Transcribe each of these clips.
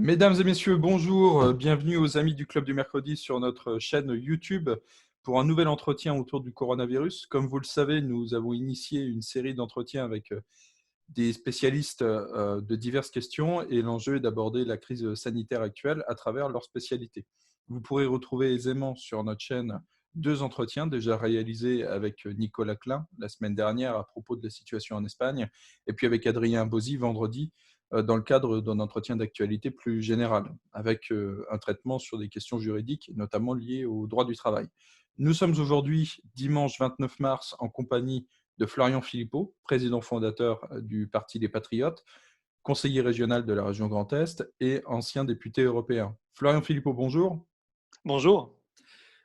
Mesdames et messieurs, bonjour, bienvenue aux amis du Club du Mercredi sur notre chaîne YouTube pour un nouvel entretien autour du coronavirus. Comme vous le savez, nous avons initié une série d'entretiens avec des spécialistes de diverses questions et l'enjeu est d'aborder la crise sanitaire actuelle à travers leur spécialité. Vous pourrez retrouver aisément sur notre chaîne deux entretiens déjà réalisés avec Nicolas Klein la semaine dernière à propos de la situation en Espagne et puis avec Adrien Bozzi vendredi dans le cadre d'un entretien d'actualité plus général, avec un traitement sur des questions juridiques, notamment liées au droit du travail. Nous sommes aujourd'hui, dimanche 29 mars, en compagnie de Florian Philippot, président fondateur du Parti des Patriotes, conseiller régional de la région Grand Est et ancien député européen. Florian Philippot, bonjour. Bonjour.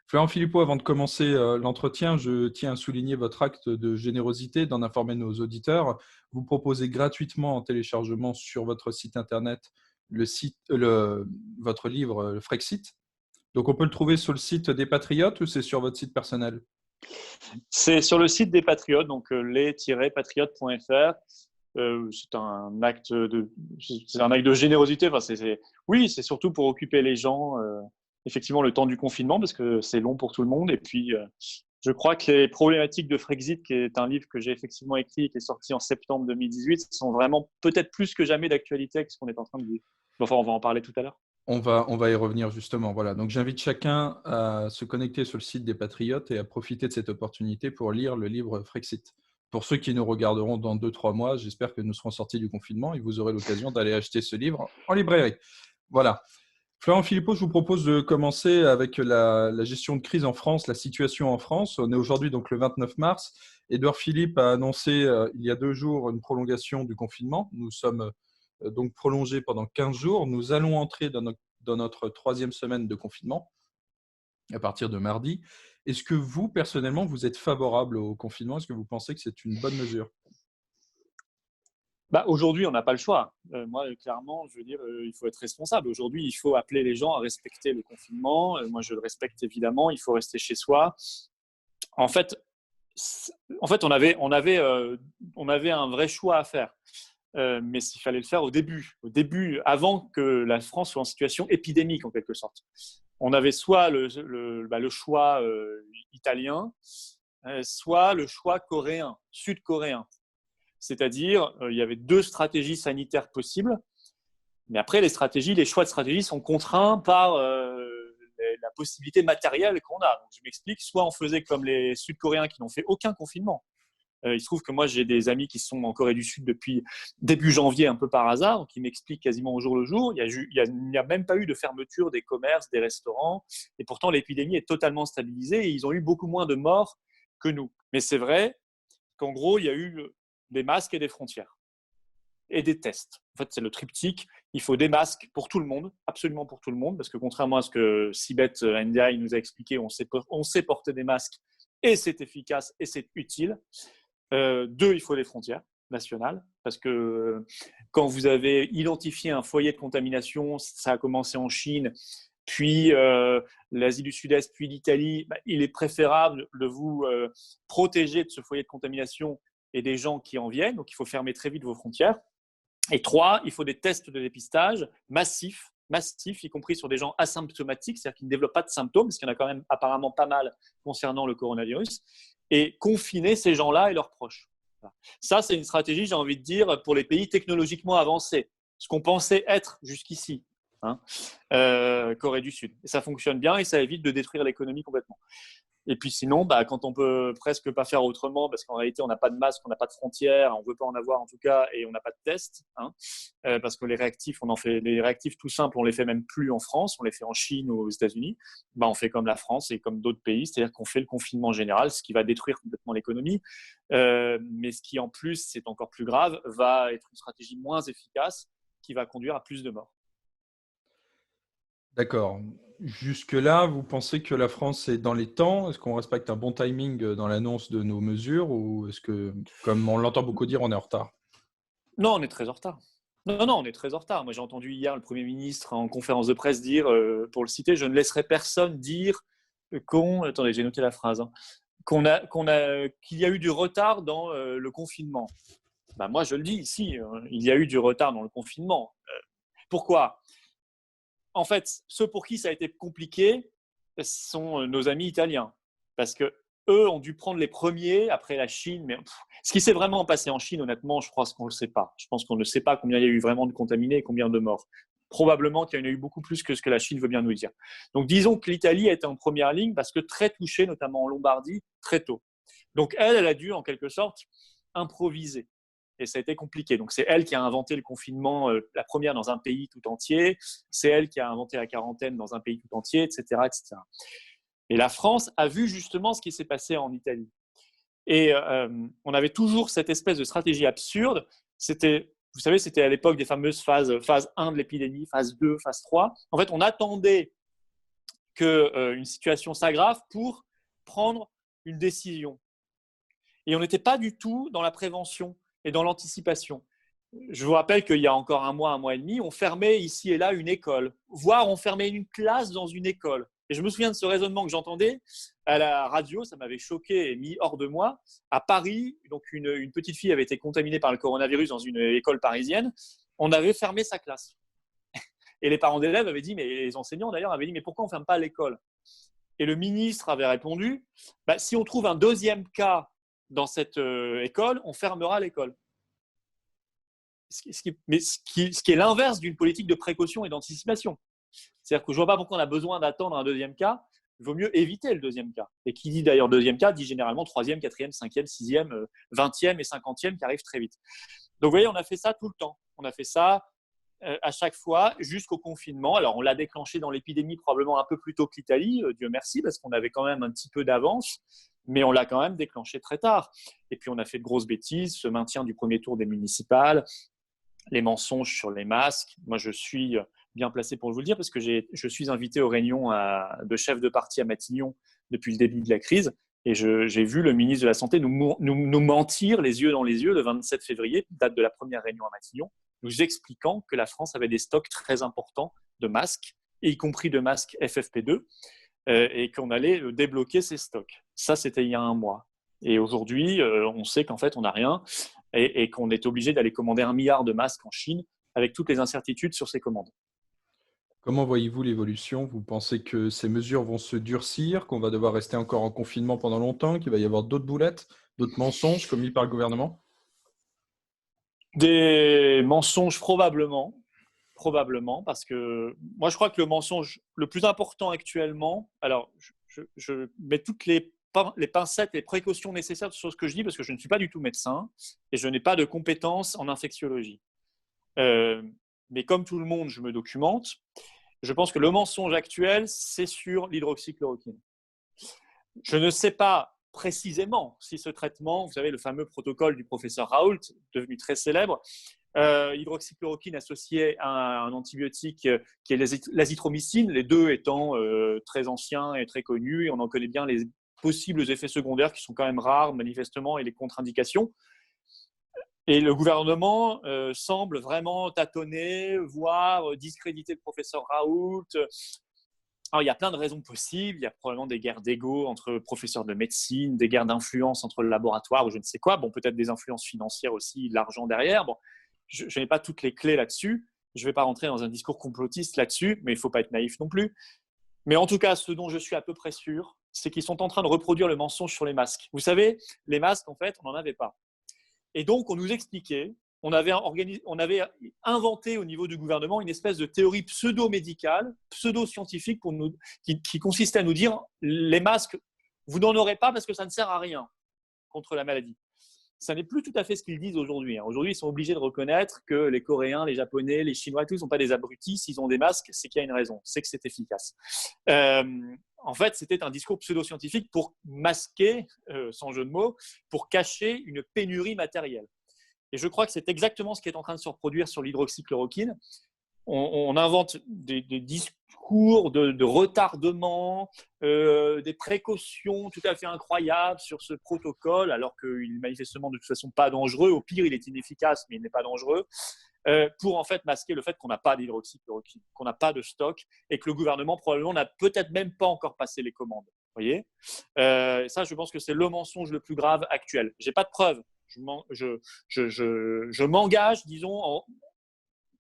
Florian Philippot, avant de commencer l'entretien, je tiens à souligner votre acte de générosité d'en informer nos auditeurs. Vous proposez gratuitement en téléchargement sur votre site internet votre livre Frexit. Donc on peut le trouver sur le site des Patriotes ou c'est sur votre site personnel? C'est sur le site des Patriotes, donc les-patriotes.fr. C'est un acte de générosité. Enfin, oui, c'est surtout pour occuper les gens, effectivement, le temps du confinement, parce que c'est long pour tout le monde. Et puis, je crois que les problématiques de Frexit, qui est un livre que j'ai effectivement écrit et qui est sorti en septembre 2018, sont vraiment peut-être plus que jamais d'actualité avec ce qu'on est en train de vivre. Enfin, on va en parler tout à l'heure. On va y revenir justement. Voilà. Donc, j'invite chacun à se connecter sur le site des Patriotes et à profiter de cette opportunité pour lire le livre Frexit. Pour ceux qui nous regarderont dans 2-3 mois, j'espère que nous serons sortis du confinement et vous aurez l'occasion d'aller acheter ce livre en librairie. Voilà. Florent Philippot, je vous propose de commencer avec la gestion de crise en France, la situation en France. On est aujourd'hui donc le 29 mars. Édouard Philippe a annoncé il y a 2 jours une prolongation du confinement. Nous sommes donc prolongés pendant 15 jours. Nous allons entrer dans notre 3e semaine de confinement à partir de mardi. Est-ce que vous, personnellement, vous êtes favorable au confinement? Est-ce que vous pensez que c'est une bonne mesure? Aujourd'hui, on n'a pas le choix. Moi, clairement, je veux dire, il faut être responsable. Aujourd'hui, il faut appeler les gens à respecter le confinement. Moi, je le respecte évidemment. Il faut rester chez soi. En fait, on avait un vrai choix à faire. Mais il fallait le faire au début, avant que la France soit en situation épidémique en quelque sorte. On avait soit le choix italien, soit le choix coréen, sud-coréen. C'est-à-dire, il y avait deux stratégies sanitaires possibles, mais après, les choix de stratégie sont contraints par la possibilité matérielle qu'on a. Donc, je m'explique, soit on faisait comme les Sud-Coréens qui n'ont fait aucun confinement. Il se trouve que moi, j'ai des amis qui sont en Corée du Sud depuis début janvier, un peu par hasard, qui m'expliquent quasiment au jour le jour. Il n'y a même pas eu de fermeture des commerces, des restaurants, et pourtant l'épidémie est totalement stabilisée et ils ont eu beaucoup moins de morts que nous. Mais c'est vrai qu'en gros, il y a eu des masques et des frontières et des tests. En fait, c'est le triptyque. Il faut des masques pour tout le monde, absolument pour tout le monde, parce que contrairement à ce que Sibeth Ndiaye nous a expliqué, on sait porter des masques et c'est efficace et c'est utile. Deux, il faut des frontières nationales, parce que quand vous avez identifié un foyer de contamination, ça a commencé en Chine, puis l'Asie du Sud-Est, puis l'Italie, il est préférable de vous protéger de ce foyer de contamination et des gens qui en viennent. Donc, il faut fermer très vite vos frontières. Et trois, il faut des tests de dépistage massifs, y compris sur des gens asymptomatiques, c'est-à-dire qui ne développent pas de symptômes, parce qu'il y en a quand même apparemment pas mal concernant le coronavirus, et confiner ces gens-là et leurs proches. Ça, c'est une stratégie, j'ai envie de dire, pour les pays technologiquement avancés, ce qu'on pensait être jusqu'ici, Corée du Sud. Et ça fonctionne bien et ça évite de détruire l'économie complètement. Et puis sinon, quand on peut presque pas faire autrement, parce qu'en réalité, on n'a pas de masque, on n'a pas de frontières, on ne veut pas en avoir en tout cas, et on n'a pas de test, parce que les réactifs, les réactifs tout simples, on les fait même plus en France, on les fait en Chine ou aux États-Unis. On fait comme la France et comme d'autres pays, c'est-à-dire qu'on fait le confinement général, ce qui va détruire complètement l'économie. Mais ce qui, en plus, c'est encore plus grave, va être une stratégie moins efficace qui va conduire à plus de morts. D'accord. Jusque-là, vous pensez que la France est dans les temps? Est-ce qu'on respecte un bon timing dans l'annonce de nos mesures ou est-ce que, comme on l'entend beaucoup dire, on est en retard? Non, on est très en retard. Non, on est très en retard. Moi, j'ai entendu hier le Premier ministre en conférence de presse dire, pour le citer, je ne laisserai personne dire attendez, j'ai noté la phrase, qu'il y a eu du retard dans le confinement. Moi, je le dis ici, il y a eu du retard dans le confinement. Pourquoi ? en fait, ceux pour qui ça a été compliqué sont nos amis italiens, parce que eux ont dû prendre les premiers après la Chine. Mais ce qui s'est vraiment passé en Chine, honnêtement, je pense qu'on ne le sait pas. Je pense qu'on ne sait pas combien il y a eu vraiment de contaminés et combien de morts. Probablement qu'il y en a eu beaucoup plus que ce que la Chine veut bien nous dire. Donc, disons que l'Italie a été en première ligne parce que très touchée, notamment en Lombardie, très tôt. Donc, elle a dû, en quelque sorte, improviser. Et ça a été compliqué. Donc, c'est elle qui a inventé le confinement, la première dans un pays tout entier. C'est elle qui a inventé la quarantaine dans un pays tout entier, etc., etc. Et la France a vu justement ce qui s'est passé en Italie. Et on avait toujours cette espèce de stratégie absurde. Vous savez, c'était à l'époque des fameuses phase 1 de l'épidémie, phase 2, phase 3. En fait, on attendait qu'une situation s'aggrave pour prendre une décision. Et on n'était pas du tout dans la prévention et dans l'anticipation. Je vous rappelle qu'il y a encore un mois et demi, on fermait ici et là une école, voire on fermait une classe dans une école. Et je me souviens de ce raisonnement que j'entendais à la radio, ça m'avait choqué et mis hors de moi. À Paris, donc une petite fille avait été contaminée par le coronavirus dans une école parisienne. On avait fermé sa classe. Et les parents d'élèves avaient dit, mais les enseignants d'ailleurs avaient dit, mais pourquoi on ne ferme pas l'école? Et le ministre avait répondu, si on trouve un deuxième cas dans cette école, on fermera l'école. Ce qui est l'inverse d'une politique de précaution et d'anticipation. C'est-à-dire que je ne vois pas pourquoi on a besoin d'attendre un deuxième cas. Il vaut mieux éviter le deuxième cas. Et qui dit d'ailleurs deuxième cas, dit généralement troisième, quatrième, cinquième, sixième, 20e et 50e qui arrivent très vite. Donc vous voyez, on a fait ça tout le temps. On a fait ça à chaque fois jusqu'au confinement. Alors on l'a déclenché dans l'épidémie probablement un peu plus tôt que l'Italie, Dieu merci, parce qu'on avait quand même un petit peu d'avance, mais on l'a quand même déclenché très tard. Et puis on a fait de grosses bêtises, ce maintien du premier tour des municipales, les mensonges sur les masques. Moi, je suis bien placé pour vous le dire parce que je suis invité aux réunions de chefs de parti à Matignon depuis le début de la crise. Et j'ai vu le ministre de la Santé nous mentir les yeux dans les yeux le 27 février, date de la première réunion à Matignon, nous expliquant que la France avait des stocks très importants de masques, y compris de masques FFP2, et qu'on allait débloquer ces stocks. Ça, c'était il y a un mois. Et aujourd'hui, on sait qu'en fait, on n'a rien et qu'on est obligé d'aller commander 1 milliard de masques en Chine avec toutes les incertitudes sur ces commandes. Comment voyez-vous l'évolution? Vous pensez que ces mesures vont se durcir, qu'on va devoir rester encore en confinement pendant longtemps, qu'il va y avoir d'autres boulettes, d'autres mensonges commis par le gouvernement? Des mensonges probablement, parce que moi je crois que le mensonge le plus important actuellement, alors je mets toutes les pincettes, les précautions nécessaires sur ce que je dis parce que je ne suis pas du tout médecin et je n'ai pas de compétences en infectiologie. Mais comme tout le monde, je me documente. Je pense que le mensonge actuel, c'est sur l'hydroxychloroquine. Je ne sais pas précisément si ce traitement, vous savez, le fameux protocole du professeur Raoult, devenu très célèbre, hydroxychloroquine associée à un antibiotique qui est l'azithromycine, les deux étant très anciens et très connus, et on en connaît bien les possibles effets secondaires qui sont quand même rares manifestement et les contre-indications. Et le gouvernement semble vraiment tâtonner, voire discréditer le professeur Raoult. Alors, il y a plein de raisons possibles. Il y a probablement des guerres d'ego entre professeurs de médecine, des guerres d'influence entre le laboratoire ou je ne sais quoi. Bon, peut-être des influences financières aussi, de l'argent derrière. Bon, je n'ai pas toutes les clés là-dessus. Je ne vais pas rentrer dans un discours complotiste là-dessus, mais il ne faut pas être naïf non plus. Mais en tout cas, ce dont je suis à peu près sûr, c'est qu'ils sont en train de reproduire le mensonge sur les masques. Vous savez, les masques, en fait, on n'en avait pas. Et donc, on nous expliquait, on avait inventé au niveau du gouvernement une espèce de théorie pseudo-médicale, pseudo-scientifique qui consistait à nous dire les masques, vous n'en aurez pas parce que ça ne sert à rien contre la maladie. Ça n'est plus tout à fait ce qu'ils disent aujourd'hui. Aujourd'hui, ils sont obligés de reconnaître que les Coréens, les Japonais, les Chinois, tous ne sont pas des abrutis. S'ils ont des masques, c'est qu'il y a une raison, c'est que c'est efficace. En fait, c'était un discours pseudo-scientifique pour masquer, sans jeu de mots, pour cacher une pénurie matérielle. Et je crois que c'est exactement ce qui est en train de se reproduire sur l'hydroxychloroquine. On invente des discours de retardement, des précautions tout à fait incroyables sur ce protocole, alors qu'il n'est manifestement de toute façon pas dangereux. Au pire, il est inefficace, mais il n'est pas dangereux, pour en fait masquer le fait qu'on n'a pas d'hydroxychloroquine, qu'on n'a pas de stock et que le gouvernement probablement n'a peut-être même pas encore passé les commandes. Vous voyez, ça, je pense que c'est le mensonge le plus grave actuel. Je n'ai pas de preuves. Je m'engage, disons,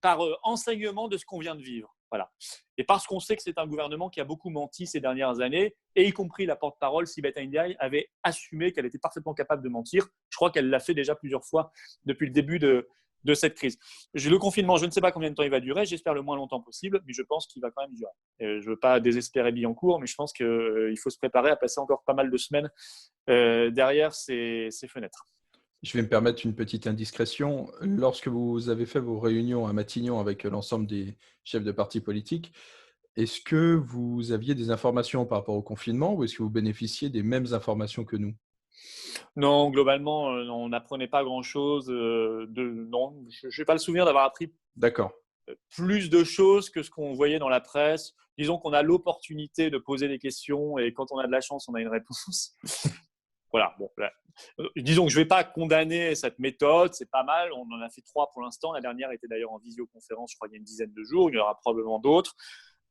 par enseignement de ce qu'on vient de vivre. Voilà. Et parce qu'on sait que c'est un gouvernement qui a beaucoup menti ces dernières années, et y compris la porte-parole Sibeth Ndiaye avait assumé qu'elle était parfaitement capable de mentir. Je crois qu'elle l'a fait déjà plusieurs fois depuis le début de cette crise. Le confinement, je ne sais pas combien de temps il va durer, j'espère le moins longtemps possible, mais je pense qu'il va quand même durer. Je ne veux pas désespérer Billancourt, mais je pense qu'il faut se préparer à passer encore pas mal de semaines derrière ces fenêtres. Je vais me permettre une petite indiscrétion. Lorsque vous avez fait vos réunions à Matignon avec l'ensemble des chefs de partis politiques, est-ce que vous aviez des informations par rapport au confinement ou est-ce que vous bénéficiez des mêmes informations que nous? Non, globalement, on n'apprenait pas grand-chose. Non, je n'ai pas le souvenir d'avoir appris D'accord. plus de choses que ce qu'on voyait dans la presse. Disons qu'on a l'opportunité de poser des questions et quand on a de la chance, on a une réponse. Voilà. Bon, disons que je ne vais pas condamner cette méthode, c'est pas mal. On en a fait 3 pour l'instant. La dernière était d'ailleurs en visioconférence, je crois, il y a une dizaine de jours. Il y en aura probablement d'autres.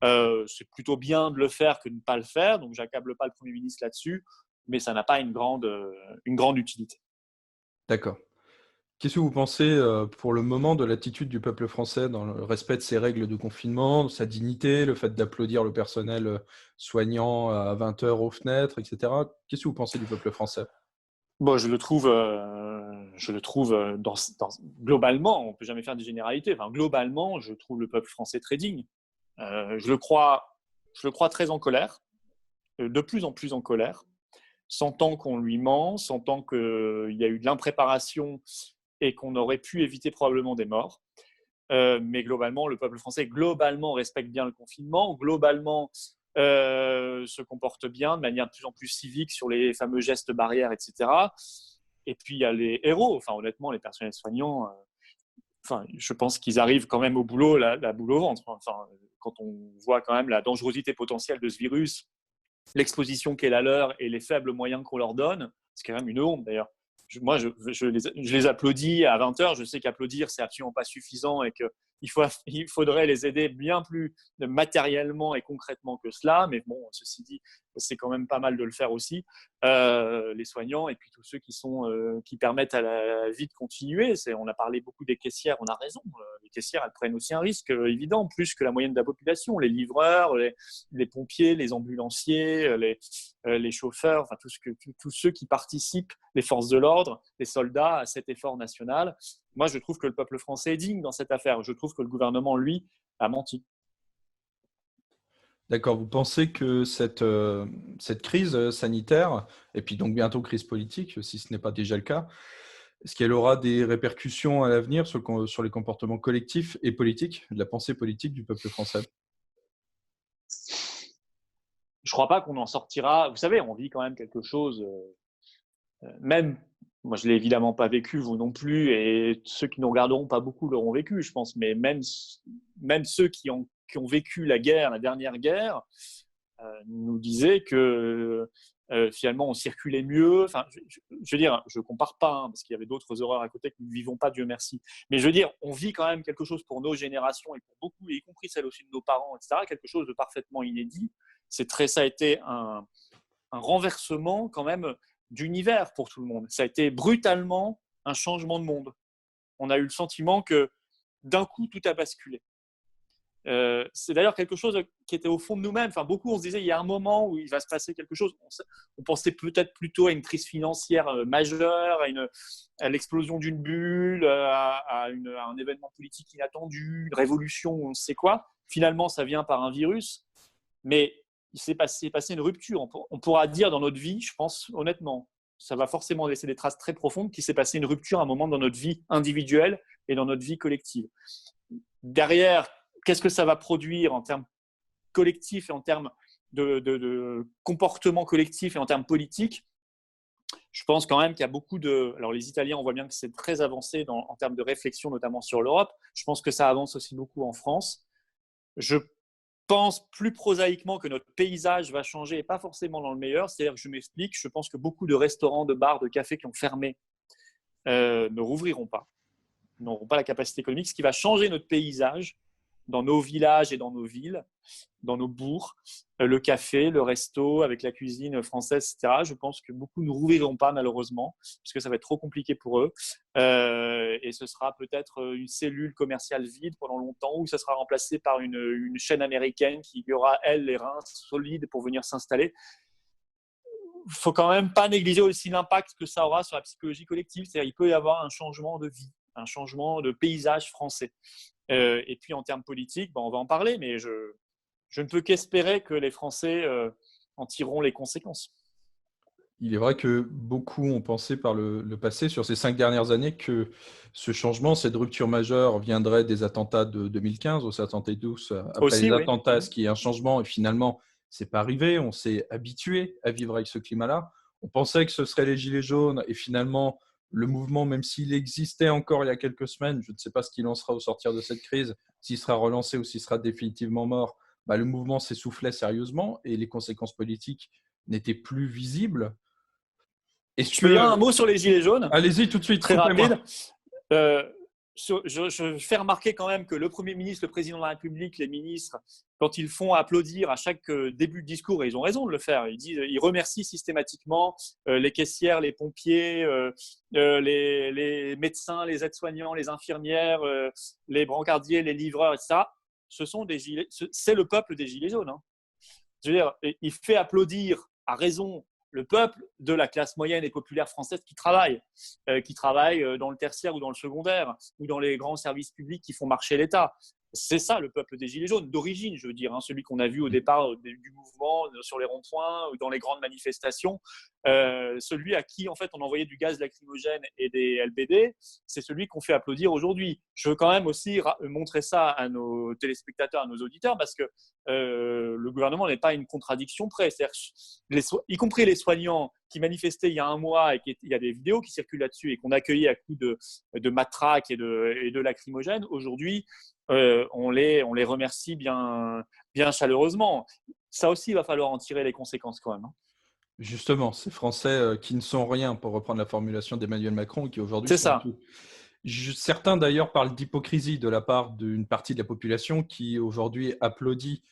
C'est plutôt bien de le faire que de ne pas le faire. Donc, j'accable pas le Premier ministre là-dessus, mais ça n'a pas une grande utilité. D'accord. Qu'est-ce que vous pensez pour le moment de l'attitude du peuple français dans le respect de ses règles de confinement, de sa dignité, le fait d'applaudir le personnel soignant à 20 heures aux fenêtres, etc. Qu'est-ce que vous pensez du peuple français? Bon, je le trouve globalement, on ne peut jamais faire des généralités. Enfin, globalement, je trouve le peuple français très digne. Je le crois très en colère, de plus en plus en colère, sentant qu'on lui ment, sentant qu'il y a eu de l'impréparation et qu'on aurait pu éviter probablement des morts. Mais globalement, le peuple français respecte bien le confinement, globalement se comporte bien de manière de plus en plus civique sur les fameux gestes barrières, etc. Et puis il y a les héros, enfin honnêtement, les personnels soignants, je pense qu'ils arrivent quand même au boulot, la boule au ventre. Enfin, quand on voit quand même la dangerosité potentielle de ce virus, l'exposition qu'est la leur et les faibles moyens qu'on leur donne, c'est quand même une honte d'ailleurs. Moi, je les applaudis à 20 heures. Je sais qu'applaudir, c'est absolument pas suffisant et qu'il faudrait les aider bien plus matériellement et concrètement que cela. Mais bon, ceci dit, c'est quand même pas mal de le faire aussi. Les soignants et puis tous ceux qui permettent à la vie de continuer. On a parlé beaucoup des caissières, on a raison. Les caissières, elles prennent aussi un risque évident, plus que la moyenne de la population. Les livreurs, les pompiers, les ambulanciers, les chauffeurs, enfin tous ceux qui participent, les forces de l'ordre, les soldats à cet effort national. Moi, je trouve que le peuple français est digne dans cette affaire. Je trouve que le gouvernement, lui, a menti. D'accord. Vous pensez que cette crise sanitaire, et puis donc bientôt crise politique, si ce n'est pas déjà le cas, est-ce qu'elle aura des répercussions à l'avenir sur les comportements collectifs et politiques, de la pensée politique du peuple français? Je ne crois pas qu'on en sortira. Vous savez, on vit quand même quelque chose, même, moi je ne l'ai évidemment pas vécu, vous non plus, et ceux qui nous regarderont, pas beaucoup l'auront vécu, je pense, mais même ceux qui ont vécu la dernière guerre, nous disaient que finalement on circulait mieux. Enfin, je veux dire, je ne compare pas, hein, parce qu'il y avait d'autres horreurs à côté que nous ne vivons pas, Dieu merci. Mais je veux dire, on vit quand même quelque chose pour nos générations et pour beaucoup, y compris celles aussi de nos parents, etc., quelque chose de parfaitement inédit. Ça a été un renversement quand même d'univers pour tout le monde. Ça a été brutalement un changement de monde. On a eu le sentiment que d'un coup, tout a basculé. C'est d'ailleurs quelque chose qui était au fond de nous-mêmes. Enfin, beaucoup, on se disait, il y a un moment où il va se passer quelque chose. On pensait peut-être plutôt à une crise financière majeure, à l'explosion d'une bulle, à un événement politique inattendu, une révolution, on ne sait quoi. Finalement, ça vient par un virus. Mais il s'est passé une rupture. On pourra dire dans notre vie, je pense honnêtement, ça va forcément laisser des traces très profondes, qu'il s'est passé une rupture à un moment dans notre vie individuelle et dans notre vie collective. Derrière, qu'est-ce que ça va produire en termes collectifs et en termes de comportement collectif et en termes politiques? Je pense quand même qu'il y a beaucoup de… Alors les Italiens, on voit bien que c'est très avancé en termes de réflexion, notamment sur l'Europe. Je pense que ça avance aussi beaucoup en France. Je pense plus prosaïquement que notre paysage va changer et pas forcément dans le meilleur. C'est-à-dire que je m'explique, je pense que beaucoup de restaurants, de bars, de cafés qui ont fermé ne rouvriront pas, n'auront pas la capacité économique. Ce qui va changer notre paysage, dans nos villages et dans nos villes, dans nos bourgs, le café, le resto, avec la cuisine française, etc. Je pense que beaucoup ne rouvriront pas malheureusement, parce que ça va être trop compliqué pour eux. Et ce sera peut-être une cellule commerciale vide pendant longtemps, ou ça sera remplacé par une chaîne américaine qui aura, elle, les reins solides pour venir s'installer. Il ne faut quand même pas négliger aussi l'impact que ça aura sur la psychologie collective. C'est-à-dire qu'il peut y avoir un changement de vie, un changement de paysage français. Et puis en termes politiques, on va en parler, mais je ne peux qu'espérer que les Français en tireront les conséquences. Il est vrai que beaucoup ont pensé par le passé, sur ces 5 dernières années, que ce changement, cette rupture majeure viendrait des attentats de 2015, au 72, après Aussi, les oui. attentats, ce qui est un changement, et finalement, ce n'est pas arrivé. On s'est habitué à vivre avec ce climat-là. On pensait que ce serait les Gilets jaunes, et finalement, le mouvement, même s'il existait encore il y a quelques semaines, je ne sais pas ce qu'il en sera au sortir de cette crise, s'il sera relancé ou s'il sera définitivement mort, le mouvement s'essoufflait sérieusement et les conséquences politiques n'étaient plus visibles. Est-ce Je peux dire un que… mot sur les Gilets jaunes, Allez-y tout de suite, très coupez-moi. rapide. Je fais remarquer quand même que le Premier ministre, le Président de la République, les ministres, quand ils font applaudir à chaque début de discours, et ils ont raison de le faire, ils remercient systématiquement les caissières, les pompiers, les médecins, les aides-soignants, les infirmières, les brancardiers, les livreurs, etc. C'est le peuple des Gilets jaunes. Hein. Je veux dire, il fait applaudir à raison le peuple de la classe moyenne et populaire française qui travaille dans le tertiaire ou dans le secondaire, ou dans les grands services publics qui font marcher l'État. C'est ça le peuple des Gilets jaunes, d'origine, je veux dire, celui qu'on a vu au départ du mouvement, sur les ronds-points ou dans les grandes manifestations. Celui à qui, en fait, on envoyait du gaz lacrymogène et des LBD, c'est celui qu'on fait applaudir aujourd'hui. Je veux quand même aussi montrer ça à nos téléspectateurs, à nos auditeurs, parce que le gouvernement n'est pas une contradiction près. Y compris les soignants qui manifestaient il y a un mois, il y a des vidéos qui circulent là-dessus et qu'on accueillait à coups de matraques et de lacrymogènes, aujourd'hui, on les remercie bien chaleureusement. Ça aussi, il va falloir en tirer les conséquences quand même. Hein. Justement, ces Français qui ne sont rien, pour reprendre la formulation d'Emmanuel Macron, qui aujourd'hui C'est sont ça. tout. Certains d'ailleurs parlent d'hypocrisie de la part d'une partie de la population qui aujourd'hui applaudit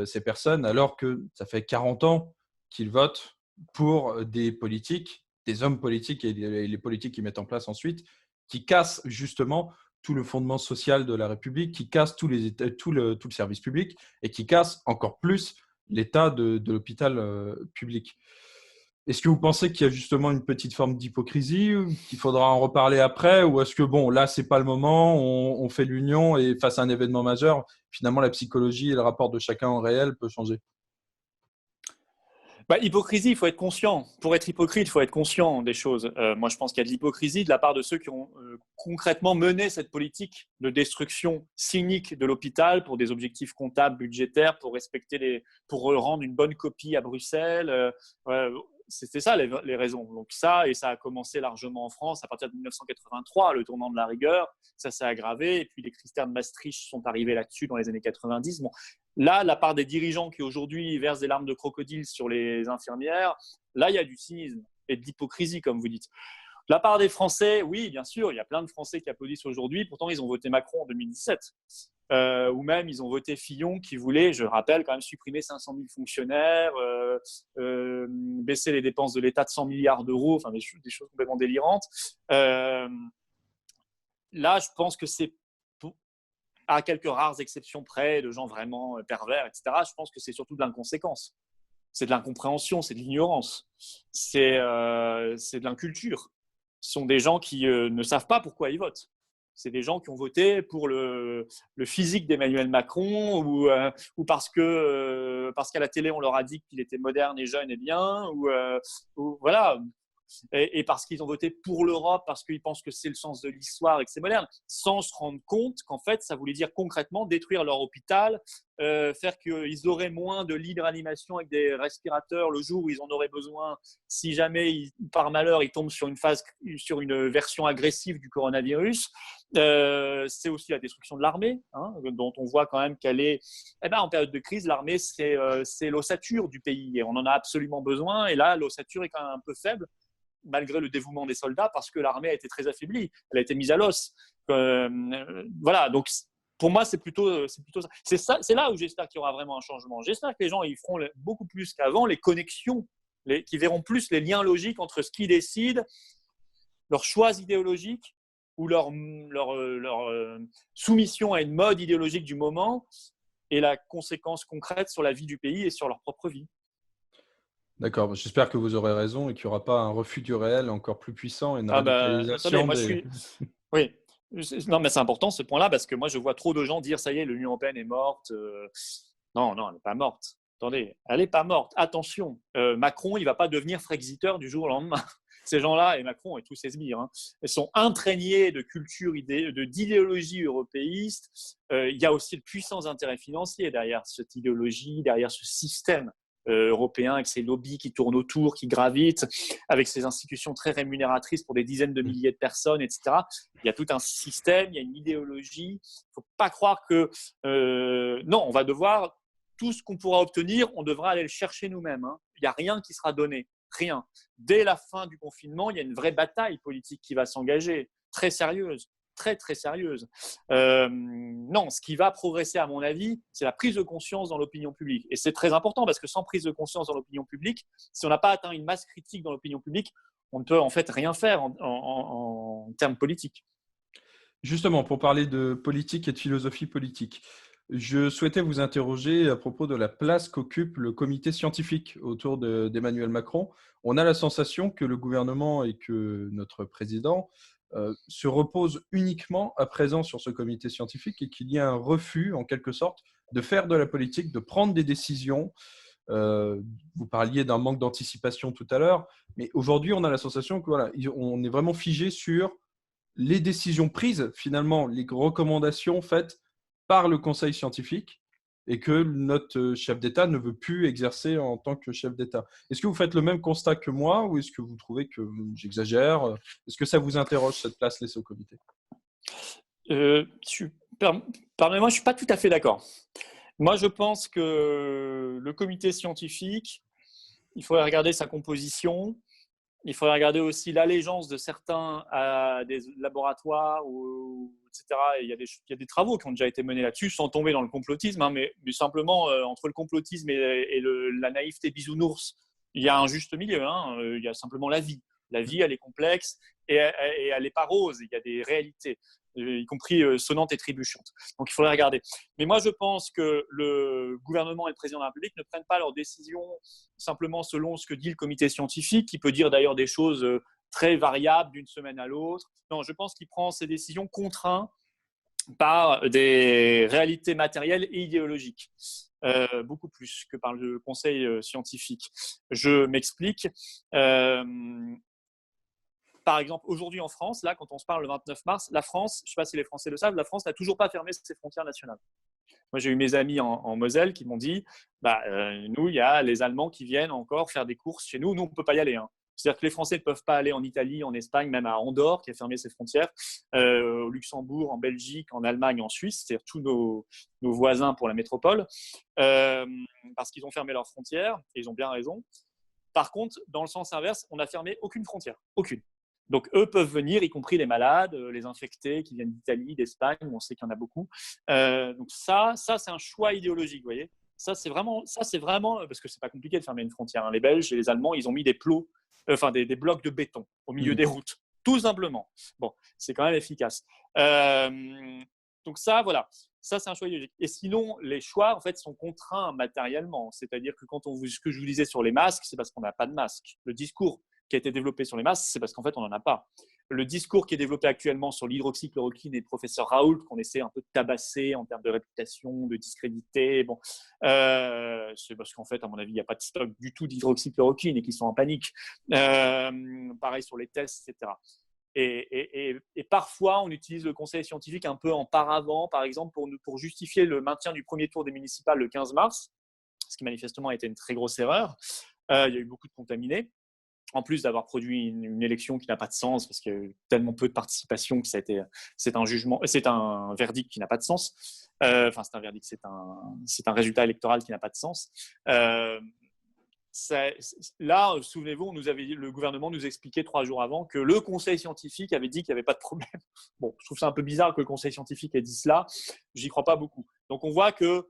ces personnes, alors que ça fait 40 ans qu'ils votent pour des politiques, des hommes politiques et les politiques qu'ils mettent en place ensuite, qui cassent justement tout le fondement social de la République, qui cassent tout le service public et qui cassent encore plus l'état de l'hôpital public. Est-ce que vous pensez qu'il y a justement une petite forme d'hypocrisie, qu'il faudra en reparler après, ou est-ce que bon, là, c'est pas le moment, on fait l'union et face à un événement majeur, finalement, la psychologie et le rapport de chacun au réel peut changer? Hypocrisie, il faut être conscient. Pour être hypocrite, il faut être conscient des choses. Moi, je pense qu'il y a de l'hypocrisie de la part de ceux qui ont concrètement mené cette politique de destruction cynique de l'hôpital pour des objectifs comptables, budgétaires, pour rendre une bonne copie à Bruxelles. C'était ça les raisons. Donc ça, et ça a commencé largement en France à partir de 1983, le tournant de la rigueur, ça s'est aggravé, et puis les critères de Maastricht sont arrivés là-dessus dans les années 90. Bon, là, la part des dirigeants qui aujourd'hui versent des larmes de crocodile sur les infirmières, là, il y a du cynisme et de l'hypocrisie, comme vous dites. La part des Français, oui, bien sûr, il y a plein de Français qui applaudissent aujourd'hui, pourtant ils ont voté Macron en 2017. Ou même ils ont voté Fillon qui voulait, je rappelle, quand même supprimer 500 000 fonctionnaires, baisser les dépenses de l'État de 100 milliards d'euros, enfin des choses complètement délirantes. Là, je pense que c'est, à quelques rares exceptions près, de gens vraiment pervers, etc., je pense que c'est surtout de l'inconséquence. C'est de l'incompréhension, c'est de l'ignorance, c'est de l'inculture. Ce sont des gens qui ne savent pas pourquoi ils votent. C'est des gens qui ont voté pour le physique d'Emmanuel Macron ou parce qu'à la télé, on leur a dit qu'il était moderne et jeune et bien, ou voilà. Et parce qu'ils ont voté pour l'Europe, parce qu'ils pensent que c'est le sens de l'histoire et que c'est moderne, sans se rendre compte qu'en fait, ça voulait dire concrètement détruire leur hôpital, faire qu'ils auraient moins de lits de réanimation avec des respirateurs le jour où ils en auraient besoin, si jamais, par malheur, ils tombent sur une version agressive du coronavirus. C'est aussi la destruction de l'armée, dont on voit quand même qu'elle est… en période de crise, l'armée, c'est l'ossature du pays et on en a absolument besoin. Et là, l'ossature est quand même un peu faible, malgré le dévouement des soldats, parce que l'armée a été très affaiblie, elle a été mise à l'os. Voilà, donc pour moi, c'est plutôt ça. C'est là où j'espère qu'il y aura vraiment un changement. J'espère que les gens ils feront beaucoup plus qu'avant les connexions, qui verront plus les liens logiques entre ce qu'ils décident, leurs choix idéologiques ou leur soumission à une mode idéologique du moment et la conséquence concrète sur la vie du pays et sur leur propre vie. D'accord, j'espère que vous aurez raison et qu'il n'y aura pas un refus du réel encore plus puissant et une Attendez, radicalisation moi je des… suis… Oui, non, mais c'est important ce point-là parce que moi je vois trop de gens dire ça y est, l'Union européenne est morte. Non, elle n'est pas morte. Attendez, elle n'est pas morte. Attention, Macron, il ne va pas devenir Frexiteur du jour au lendemain. Ces gens-là, et Macron et tous ses sbires, ils sont imprégnés de culture, d'idéologie européiste. Il y a aussi de puissants intérêts financiers derrière cette idéologie, derrière ce système européen avec ses lobbies qui tournent autour, qui gravitent, avec ses institutions très rémunératrices pour des dizaines de milliers de personnes, etc. Il y a tout un système, il y a une idéologie. Il ne faut pas croire que… non, on va devoir… Tout ce qu'on pourra obtenir, on devra aller le chercher nous-mêmes. Il n'y a rien qui sera donné. Rien. Dès la fin du confinement, il y a une vraie bataille politique qui va s'engager, très sérieuse, très très sérieuse. Non, ce qui va progresser à mon avis, c'est la prise de conscience dans l'opinion publique. Et c'est très important parce que sans prise de conscience dans l'opinion publique, si on n'a pas atteint une masse critique dans l'opinion publique, on ne peut en fait rien faire en termes politiques. Justement, pour parler de politique et de philosophie politique, je souhaitais vous interroger à propos de la place qu'occupe le comité scientifique autour d'Emmanuel Macron. On a la sensation que le gouvernement et que notre président se reposent uniquement à présent sur ce comité scientifique et qu'il y a un refus, en quelque sorte, de faire de la politique, de prendre des décisions. Vous parliez d'un manque d'anticipation tout à l'heure, mais aujourd'hui, on a la sensation que voilà, on est vraiment figé sur les décisions prises, finalement, les recommandations faites par le Conseil scientifique et que notre chef d'État ne veut plus exercer en tant que chef d'État. Est-ce que vous faites le même constat que moi ou est-ce que vous trouvez que j'exagère? Est-ce que ça vous interroge, cette place laissée au comité? Pardonnez-moi, je ne suis pas tout à fait d'accord. Moi, je pense que le comité scientifique, il faudrait regarder sa composition. Il faudrait regarder aussi l'allégeance de certains à des laboratoires, etc. Et il y a des travaux qui ont déjà été menés là-dessus, sans tomber dans le complotisme, mais simplement entre le complotisme et la naïveté bisounours, il y a un juste milieu. Il y a simplement la vie. La vie, elle est complexe et elle n'est pas rose. Il y a des réalités, y compris sonnantes et trébuchantes. Donc, il faudrait regarder. Mais moi, je pense que le gouvernement et le président de la République ne prennent pas leurs décisions simplement selon ce que dit le comité scientifique, qui peut dire d'ailleurs des choses très variables d'une semaine à l'autre. Non, je pense qu'il prend ses décisions contraintes par des réalités matérielles et idéologiques. Beaucoup plus que par le conseil scientifique. Je m'explique. Par exemple, aujourd'hui en France, là, quand on se parle le 29 mars, la France, je ne sais pas si les Français le savent, la France n'a toujours pas fermé ses frontières nationales. Moi, j'ai eu mes amis en Moselle qui m'ont dit nous, il y a les Allemands qui viennent encore faire des courses chez nous. Nous, on ne peut pas y aller. C'est-à-dire que les Français ne peuvent pas aller en Italie, en Espagne, même à Andorre, qui a fermé ses frontières, au Luxembourg, en Belgique, en Allemagne, en Suisse, c'est-à-dire tous nos voisins pour la métropole, parce qu'ils ont fermé leurs frontières, et ils ont bien raison. Par contre, dans le sens inverse, on n'a fermé aucune frontière, aucune. Donc, eux peuvent venir, y compris les malades, les infectés qui viennent d'Italie, d'Espagne, où on sait qu'il y en a beaucoup. Donc, ça c'est un choix idéologique, vous voyez. Ça, c'est vraiment, parce que c'est pas compliqué de fermer une frontière. Les Belges et les Allemands, ils ont mis des plots, des blocs de béton au milieu des routes, tout simplement. Bon, c'est quand même efficace. Donc ça, voilà. Ça, c'est un choix idéologique. Et sinon, les choix, en fait, sont contraints matériellement. C'est-à-dire que ce que je vous disais sur les masques, c'est parce qu'on n'a pas de masque. Le discours qui a été développé sur les masques, c'est parce qu'en fait, on n'en a pas. Le discours qui est développé actuellement sur l'hydroxychloroquine et le professeur Raoult, qu'on essaie un peu de tabasser en termes de réputation, de discréditer, c'est parce qu'en fait, à mon avis, il n'y a pas de stock du tout d'hydroxychloroquine et qu'ils sont en panique. Pareil sur les tests, etc. Et parfois, on utilise le conseil scientifique un peu en paravent, par exemple, pour justifier le maintien du premier tour des municipales le 15 mars, ce qui manifestement a été une très grosse erreur. Il y a eu beaucoup de contaminés. En plus d'avoir produit une élection qui n'a pas de sens, parce qu'il y a eu tellement peu de participation que c'est un verdict qui n'a pas de sens. C'est un résultat électoral qui n'a pas de sens. là, souvenez-vous, le gouvernement nous expliquait 3 jours avant que le conseil scientifique avait dit qu'il n'y avait pas de problème. Bon, je trouve ça un peu bizarre que le conseil scientifique ait dit cela. J'y crois pas beaucoup. Donc, on voit que,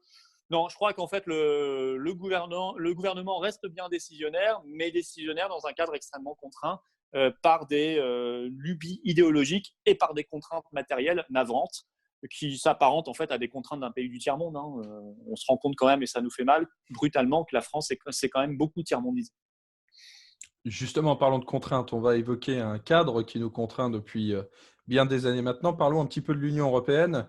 non, je crois qu'en fait, le gouvernement reste bien décisionnaire, mais décisionnaire dans un cadre extrêmement contraint par des lubies idéologiques et par des contraintes matérielles navrantes qui s'apparentent en fait à des contraintes d'un pays du tiers-monde. On se rend compte quand même, et ça nous fait mal, brutalement, que la France c'est quand même beaucoup tiers-mondisée. Justement, en parlant de contraintes, on va évoquer un cadre qui nous contraint depuis bien des années maintenant. Parlons un petit peu de l'Union européenne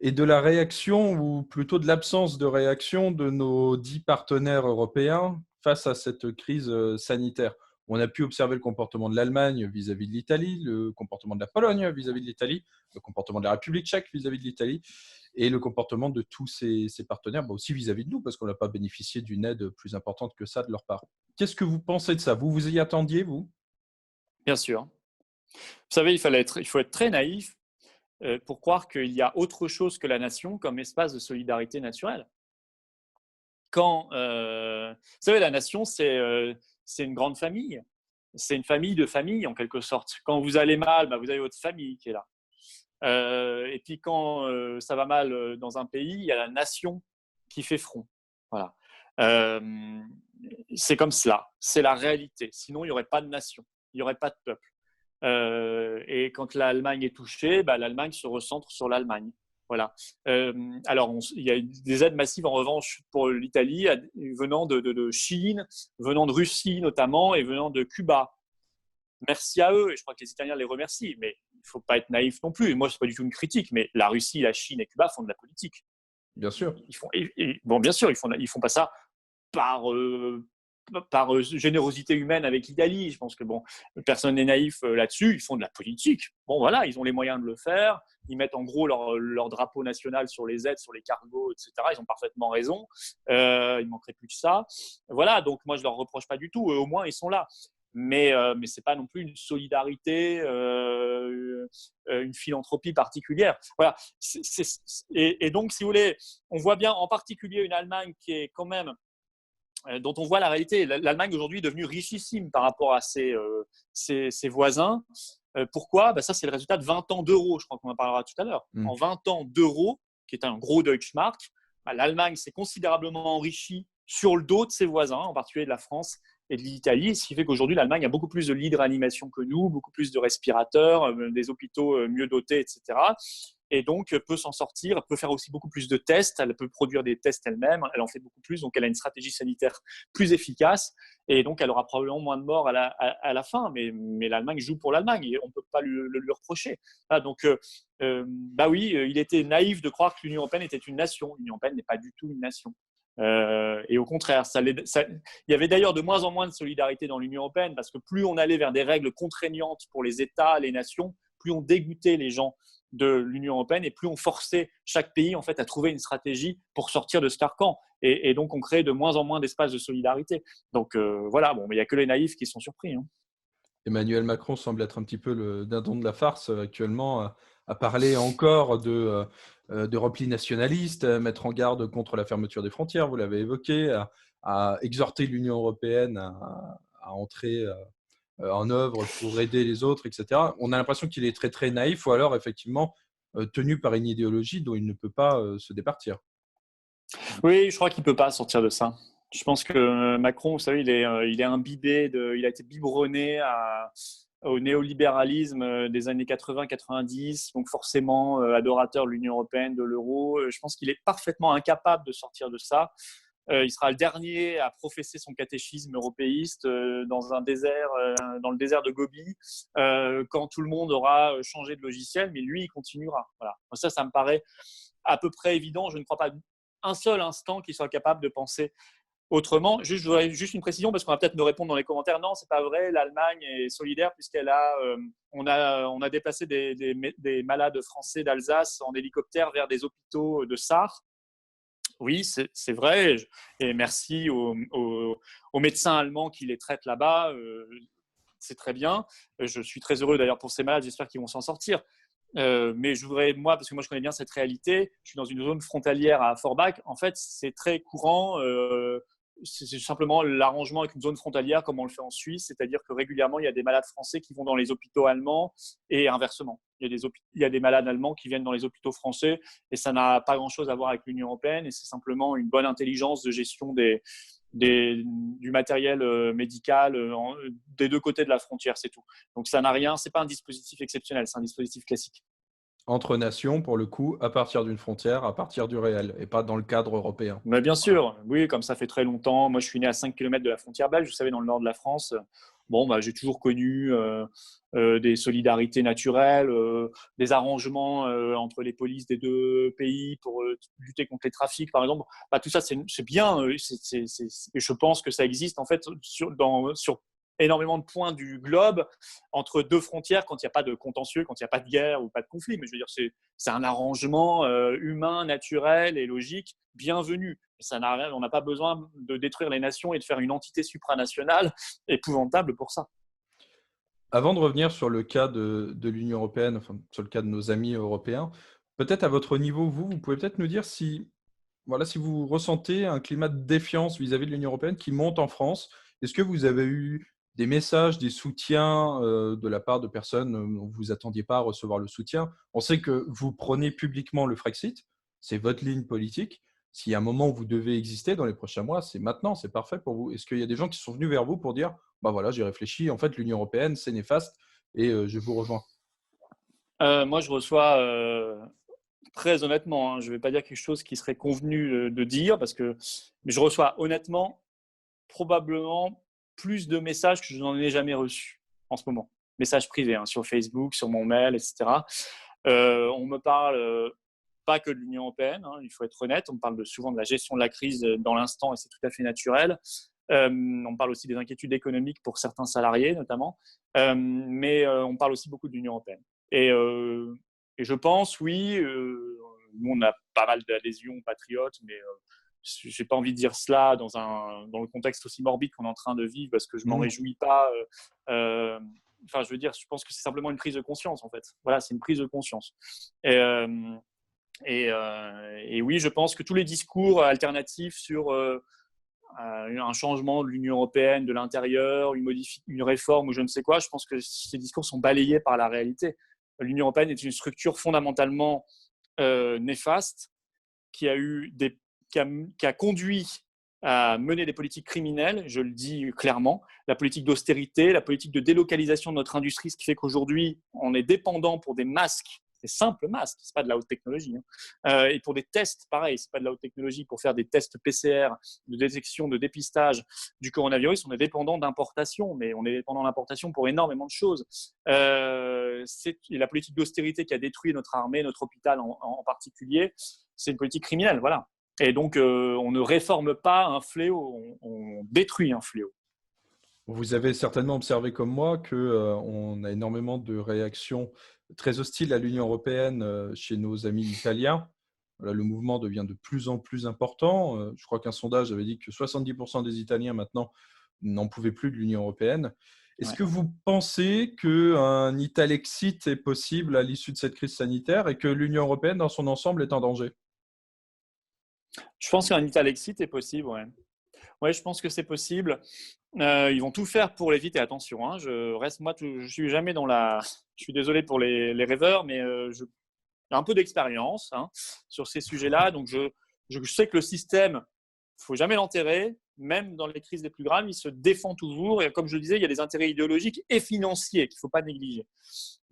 et de la réaction, ou plutôt de l'absence de réaction de nos 10 partenaires européens face à cette crise sanitaire. On a pu observer le comportement de l'Allemagne vis-à-vis de l'Italie, le comportement de la Pologne vis-à-vis de l'Italie, le comportement de la République tchèque vis-à-vis de l'Italie et le comportement de tous ces partenaires, aussi vis-à-vis de nous, parce qu'on n'a pas bénéficié d'une aide plus importante que ça de leur part. Qu'est-ce que vous pensez de ça? Vous vous y attendiez, vous? Bien sûr. Vous savez, il faut être très naïf pour croire qu'il y a autre chose que la nation comme espace de solidarité naturelle. Vous savez, la nation, c'est une grande famille. C'est une famille de familles, en quelque sorte. Quand vous allez mal, vous avez votre famille qui est là. Et puis quand ça va mal dans un pays, il y a la nation qui fait front. Voilà. C'est comme cela. C'est la réalité. Sinon, il n'y aurait pas de nation. Il n'y aurait pas de peuple. Et quand l'Allemagne est touchée, l'Allemagne se recentre sur l'Allemagne. Voilà. Alors, il y a des aides massives en revanche pour l'Italie, venant de Chine, venant de Russie notamment, et venant de Cuba. Merci à eux, et je crois que les Italiens les remercient, mais il ne faut pas être naïf non plus. Et moi, ce n'est pas du tout une critique, mais la Russie, la Chine et Cuba font de la politique. Bien sûr. Bien sûr, ils font pas ça par générosité humaine avec l'Italie. Je pense que personne n'est naïf là-dessus. Ils font de la politique. Bon, voilà, ils ont les moyens de le faire. Ils mettent en gros leur drapeau national sur les aides, sur les cargos, etc. Ils ont parfaitement raison. Il ne manquerait plus que ça. Voilà, donc moi, je ne leur reproche pas du tout. Au moins, ils sont là. Mais ce n'est pas non plus une solidarité, une philanthropie particulière. Voilà. Et donc, si vous voulez, on voit bien en particulier une Allemagne qui est quand même dont on voit la réalité. L'Allemagne aujourd'hui est devenue richissime par rapport à ses voisins. Pourquoi? Ça, c'est le résultat de 20 ans d'euros, je crois qu'on en parlera tout à l'heure. En 20 ans d'euros, qui est un gros Deutschmark, l'Allemagne s'est considérablement enrichie sur le dos de ses voisins, en particulier de la France et de l'Italie, ce qui fait qu'aujourd'hui, l'Allemagne a beaucoup plus de lits de réanimation que nous, beaucoup plus de respirateurs, des hôpitaux mieux dotés, etc. Et donc peut s'en sortir, peut faire aussi beaucoup plus de tests, elle peut produire des tests elle-même, elle en fait beaucoup plus, donc elle a une stratégie sanitaire plus efficace, et donc elle aura probablement moins de morts à la fin, mais l'Allemagne joue pour l'Allemagne, et on ne peut pas lui reprocher. Donc, oui, il était naïf de croire que l'Union européenne était une nation. L'Union européenne n'est pas du tout une nation. Et au contraire, il y avait d'ailleurs de moins en moins de solidarité dans l'Union européenne, parce que plus on allait vers des règles contraignantes pour les États, les nations, plus on dégoûtait les gens de l'Union européenne et plus on forçait chaque pays en fait à trouver une stratégie pour sortir de ce carcan. Et donc on créait de moins en moins d'espace de solidarité. Donc voilà, mais il n'y a que les naïfs qui sont surpris. Emmanuel Macron semble être un petit peu le dindon de la farce actuellement, à parler encore de repli nationaliste, à mettre en garde contre la fermeture des frontières, vous l'avez évoqué, à exhorter l'Union européenne à entrer en œuvre pour aider les autres, etc. On a l'impression qu'il est très, très naïf, ou alors effectivement tenu par une idéologie dont il ne peut pas se départir. Oui, je crois qu'il ne peut pas sortir de ça. Je pense que Macron, vous savez, il est imbibé, il a été biberonné au néolibéralisme des années 80-90, donc forcément adorateur de l'Union européenne, de l'euro. Je pense qu'il est parfaitement incapable de sortir de ça. Il sera le dernier à professer son catéchisme européiste dans le désert de Gobi, quand tout le monde aura changé de logiciel, mais lui, il continuera. Voilà. Ça me paraît à peu près évident. Je ne crois pas un seul instant qu'il soit capable de penser autrement. Je voudrais juste une précision, parce qu'on va peut-être me répondre dans les commentaires. Non, c'est pas vrai. L'Allemagne est solidaire, on a déplacé des malades français d'Alsace en hélicoptère vers des hôpitaux de Sarre. Oui, c'est vrai. Et merci aux médecins allemands qui les traitent là-bas. C'est très bien. Je suis très heureux d'ailleurs pour ces malades. J'espère qu'ils vont s'en sortir. Mais je voudrais, parce que moi je connais bien cette réalité, je suis dans une zone frontalière à Forbach. En fait, c'est très courant c'est simplement l'arrangement avec une zone frontalière comme on le fait en Suisse, c'est-à-dire que régulièrement, il y a des malades français qui vont dans les hôpitaux allemands et inversement. Il y a des malades allemands qui viennent dans les hôpitaux français et ça n'a pas grand-chose à voir avec l'Union européenne et c'est simplement une bonne intelligence de gestion du matériel médical des deux côtés de la frontière, c'est tout. Donc ça n'a rien, c'est pas un dispositif exceptionnel, c'est un dispositif classique. Entre nations, pour le coup, à partir d'une frontière, à partir du réel, et pas dans le cadre européen. Mais bien Voilà. sûr, oui, comme ça fait très longtemps. Moi, je suis né à 5 km de la frontière belge, vous savez, dans le nord de la France. Bon, j'ai toujours connu des solidarités naturelles, des arrangements entre les polices des deux pays pour lutter contre les trafics, par exemple. Tout ça, c'est bien. Je pense que ça existe, en fait, sur énormément de points du globe, entre deux frontières, quand il n'y a pas de contentieux, quand il n'y a pas de guerre ou pas de conflit. Mais je veux dire, c'est un arrangement humain, naturel et logique, bienvenu. On n'a pas besoin de détruire les nations et de faire une entité supranationale épouvantable pour ça. Avant de revenir sur le cas de l'Union européenne, enfin, sur le cas de nos amis européens, peut-être à votre niveau, vous pouvez peut-être nous dire si vous ressentez un climat de défiance vis-à-vis de l'Union européenne qui monte en France. Est-ce que vous avez eu des messages, des soutiens de la part de personnes dont vous attendiez pas à recevoir le soutien? On sait que vous prenez publiquement le Frexit, c'est votre ligne politique. S'il y a un moment où vous devez exister dans les prochains mois, c'est maintenant, c'est parfait pour vous. Est-ce qu'il y a des gens qui sont venus vers vous pour dire j'ai réfléchi, en fait, l'Union européenne, c'est néfaste et je vous rejoins? Moi, je reçois, très honnêtement, je ne vais pas dire quelque chose qui serait convenu de dire, mais je reçois honnêtement probablement plus de messages que je n'en ai jamais reçus en ce moment. Messages privés sur Facebook, sur mon mail, etc. On me parle pas que de l'Union européenne, il faut être honnête. On me parle souvent de la gestion de la crise dans l'instant et c'est tout à fait naturel. On parle aussi des inquiétudes économiques pour certains salariés notamment, mais on parle aussi beaucoup de l'Union européenne. Et je pense, oui, nous on a pas mal d'adhésions patriotes, mais je n'ai pas envie de dire cela dans le contexte aussi morbide qu'on est en train de vivre parce que je m'en réjouis pas. Je veux dire, je pense que c'est simplement une prise de conscience en fait. Voilà, c'est une prise de conscience. Et oui, je pense que tous les discours alternatifs sur un changement de l'Union européenne, de l'intérieur, une réforme ou je ne sais quoi, je pense que ces discours sont balayés par la réalité. L'Union européenne est une structure fondamentalement néfaste qui a conduit à mener des politiques criminelles, je le dis clairement, la politique d'austérité, la politique de délocalisation de notre industrie, ce qui fait qu'aujourd'hui, on est dépendant pour des masques, des simples masques, ce n'est pas de la haute technologie, et pour des tests, pareil, ce n'est pas de la haute technologie, pour faire des tests PCR, de détection, de dépistage du coronavirus, on est dépendant d'importation, mais on est dépendant d'importation pour énormément de choses. C'est la politique d'austérité qui a détruit notre armée, notre hôpital en particulier, c'est une politique criminelle, voilà. Et donc, on ne réforme pas un fléau, on détruit un fléau. Vous avez certainement observé comme moi qu'on a énormément de réactions très hostiles à l'Union européenne chez nos amis italiens. Le mouvement devient de plus en plus important. Je crois qu'un sondage avait dit que 70% des Italiens maintenant n'en pouvaient plus de l'Union européenne. Est-ce que vous pensez qu'un Italexit est possible à l'issue de cette crise sanitaire et que l'Union européenne dans son ensemble est en danger? Je pense qu'un Italexit est possible, ouais. Ouais, je pense que c'est possible. Ils vont tout faire pour l'éviter. Attention, je suis jamais dans la. Je suis désolé pour les rêveurs, mais j'ai un peu d'expérience sur ces sujets-là. Donc, je sais que le système, il ne faut jamais l'enterrer. Même dans les crises les plus graves, il se défend toujours. Et comme je le disais, il y a des intérêts idéologiques et financiers qu'il ne faut pas négliger.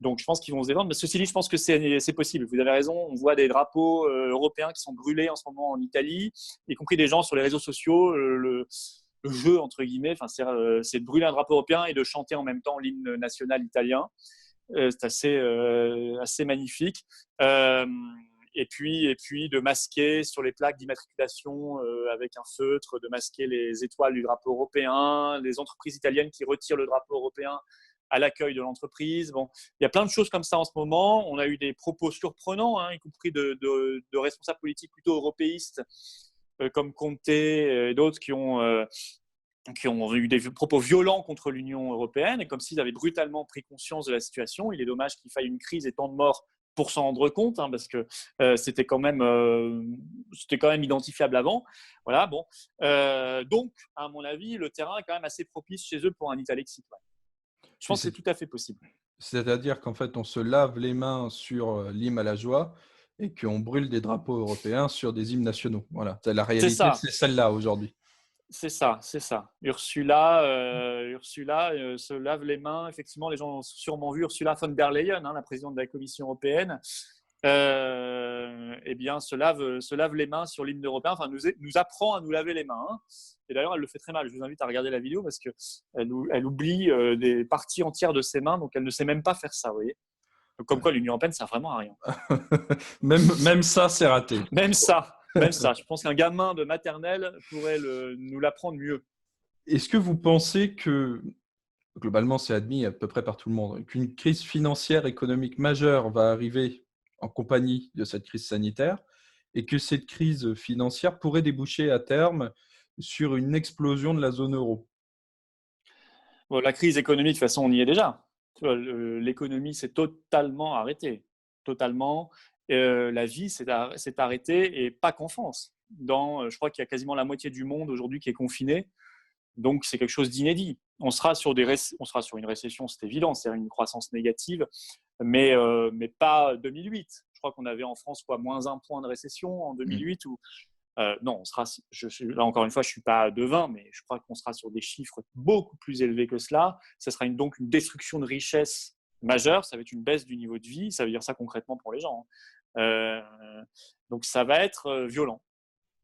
Donc, je pense qu'ils vont se défendre. Mais ceci dit, je pense que c'est possible. Vous avez raison. On voit des drapeaux européens qui sont brûlés en ce moment en Italie, y compris des gens sur les réseaux sociaux. Le jeu, entre guillemets, c'est de brûler un drapeau européen et de chanter en même temps l'hymne national italien. C'est assez magnifique. Et puis de masquer sur les plaques d'immatriculation avec un feutre, de masquer les étoiles du drapeau européen, les entreprises italiennes qui retirent le drapeau européen à l'accueil de l'entreprise. Bon, il y a plein de choses comme ça en ce moment. On a eu des propos surprenants, y compris de responsables politiques plutôt européistes comme Conte et d'autres qui ont eu des propos violents contre l'Union européenne, et comme s'ils avaient brutalement pris conscience de la situation. Il est dommage qu'il faille une crise et tant de morts pour s'en rendre compte, hein, parce que c'était quand même identifiable avant. Voilà, bon. Donc, à mon avis, le terrain est quand même assez propice chez eux pour un Italexit. Ouais. Je pense que c'est tout à fait possible. C'est-à-dire qu'en fait, on se lave les mains sur l'hymne à la joie et qu'on brûle des drapeaux européens sur des hymnes nationaux. Voilà, la C'est réalité, ça. c'est celle-là aujourd'hui. C'est ça, c'est ça. Ursula se lave les mains. Effectivement, les gens ont sûrement vu Ursula von der Leyen, hein, la présidente de la Commission européenne, eh bien, se lave les mains sur l'hymne européen. Enfin, nous apprend à nous laver les mains. Hein. Et d'ailleurs, elle le fait très mal. Je vous invite à regarder la vidéo parce qu'elle oublie des parties entières de ses mains, donc elle ne sait même pas faire ça. Vous voyez. Donc, comme quoi, l'Union européenne, ça sert vraiment à rien. Même ça, c'est raté. Même ça. Je pense qu'un gamin de maternelle pourrait nous l'apprendre mieux. Est-ce que vous pensez que, globalement, c'est admis à peu près par tout le monde, qu'une crise financière économique majeure va arriver en compagnie de cette crise sanitaire et que cette crise financière pourrait déboucher à terme sur une explosion de la zone euro? Bon, la crise économique, de toute façon, on y est déjà. L'économie s'est totalement arrêtée. Totalement. La vie s'est arrêtée et pas qu'en France. Je crois qu'il y a quasiment la moitié du monde aujourd'hui qui est confiné. Donc, c'est quelque chose d'inédit. On sera sur une récession, c'est évident, c'est une croissance négative, mais pas 2008. Je crois qu'on avait en France moins 1 point de récession en 2008. Non, on sera. Là, encore une fois, je ne suis pas devin, mais je crois qu'on sera sur des chiffres beaucoup plus élevés que cela. Ça sera donc une destruction de richesse majeure. Ça va être une baisse du niveau de vie. Ça veut dire ça concrètement pour les gens. Donc, ça va être violent.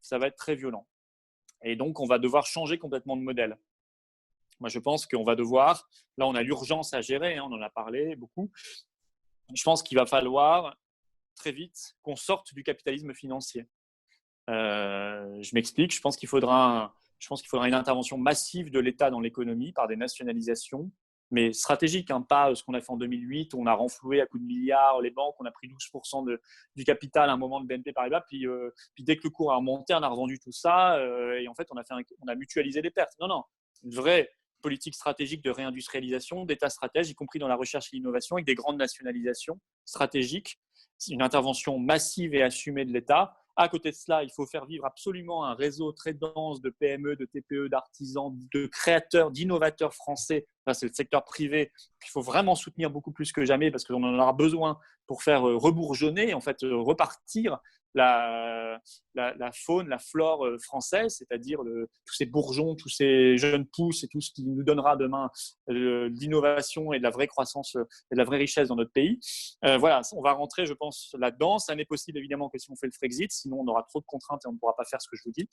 Ça va être très violent. Et donc, on va devoir changer complètement de modèle. Moi, je pense qu'on va devoir. Là, on a l'urgence à gérer. Hein, on en a parlé beaucoup. Je pense qu'il va falloir très vite qu'on sorte du capitalisme financier. Je m'explique. Je pense qu'il faudra une intervention massive de l'État dans l'économie par des nationalisations, mais stratégiques, hein, pas ce qu'on a fait en 2008, où on a renfloué à coups de milliards les banques, on a pris 12% du capital à un moment de BNP Paribas, puis dès que le cours a remonté, on a revendu tout ça, et en fait, on a mutualisé les pertes. Non, une vraie politique stratégique de réindustrialisation, d'État stratège, y compris dans la recherche et l'innovation, avec des grandes nationalisations stratégiques, une intervention massive et assumée de l'État. À côté de cela, il faut faire vivre absolument un réseau très dense de PME, de TPE, d'artisans, de créateurs, d'innovateurs français. Enfin, c'est le secteur privé qu'il faut vraiment soutenir beaucoup plus que jamais parce qu'on en aura besoin pour faire rebourgeonner, en fait, repartir la faune, la flore française, c'est-à-dire tous ces bourgeons, tous ces jeunes pousses et tout ce qui nous donnera demain de l'innovation et de la vraie croissance et de la vraie richesse dans notre pays. Voilà, on va rentrer, je pense, là-dedans. Ça n'est possible évidemment que si on fait le Frexit, sinon on aura trop de contraintes et on ne pourra pas faire ce que je vous dis.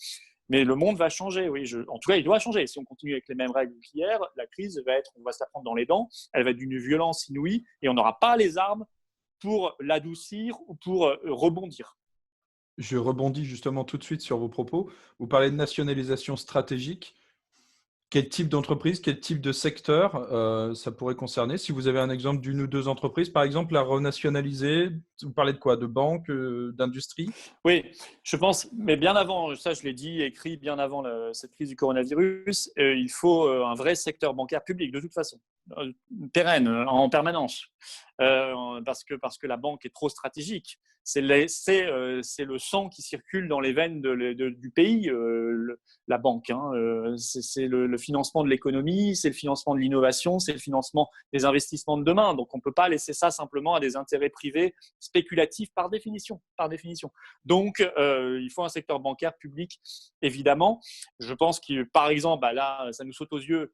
Mais le monde va changer, oui. En tout cas, il doit changer. Si on continue avec les mêmes règles qu'hier, la crise on va se la prendre dans les dents, elle va être d'une violence inouïe et on n'aura pas les armes pour l'adoucir ou pour rebondir. Je rebondis justement tout de suite sur vos propos. Vous parlez de nationalisation stratégique. Quel type d'entreprise, quel type de secteur ça pourrait concerner? Si vous avez un exemple d'une ou deux entreprises, par exemple, à renationaliser, vous parlez de quoi? De banque, d'industrie? Oui, je pense, mais bien avant, ça je l'ai dit, écrit bien avant cette crise du coronavirus, il faut un vrai secteur bancaire public, de toute façon, pérenne, en permanence, parce que la banque est trop stratégique. C'est le sang qui circule dans les veines du pays, la banque. Hein. C'est le financement de l'économie, c'est le financement de l'innovation, c'est le financement des investissements de demain. Donc, on ne peut pas laisser ça simplement à des intérêts privés spéculatifs par définition. Donc, il faut un secteur bancaire public, évidemment. Je pense que, par exemple, là, ça nous saute aux yeux,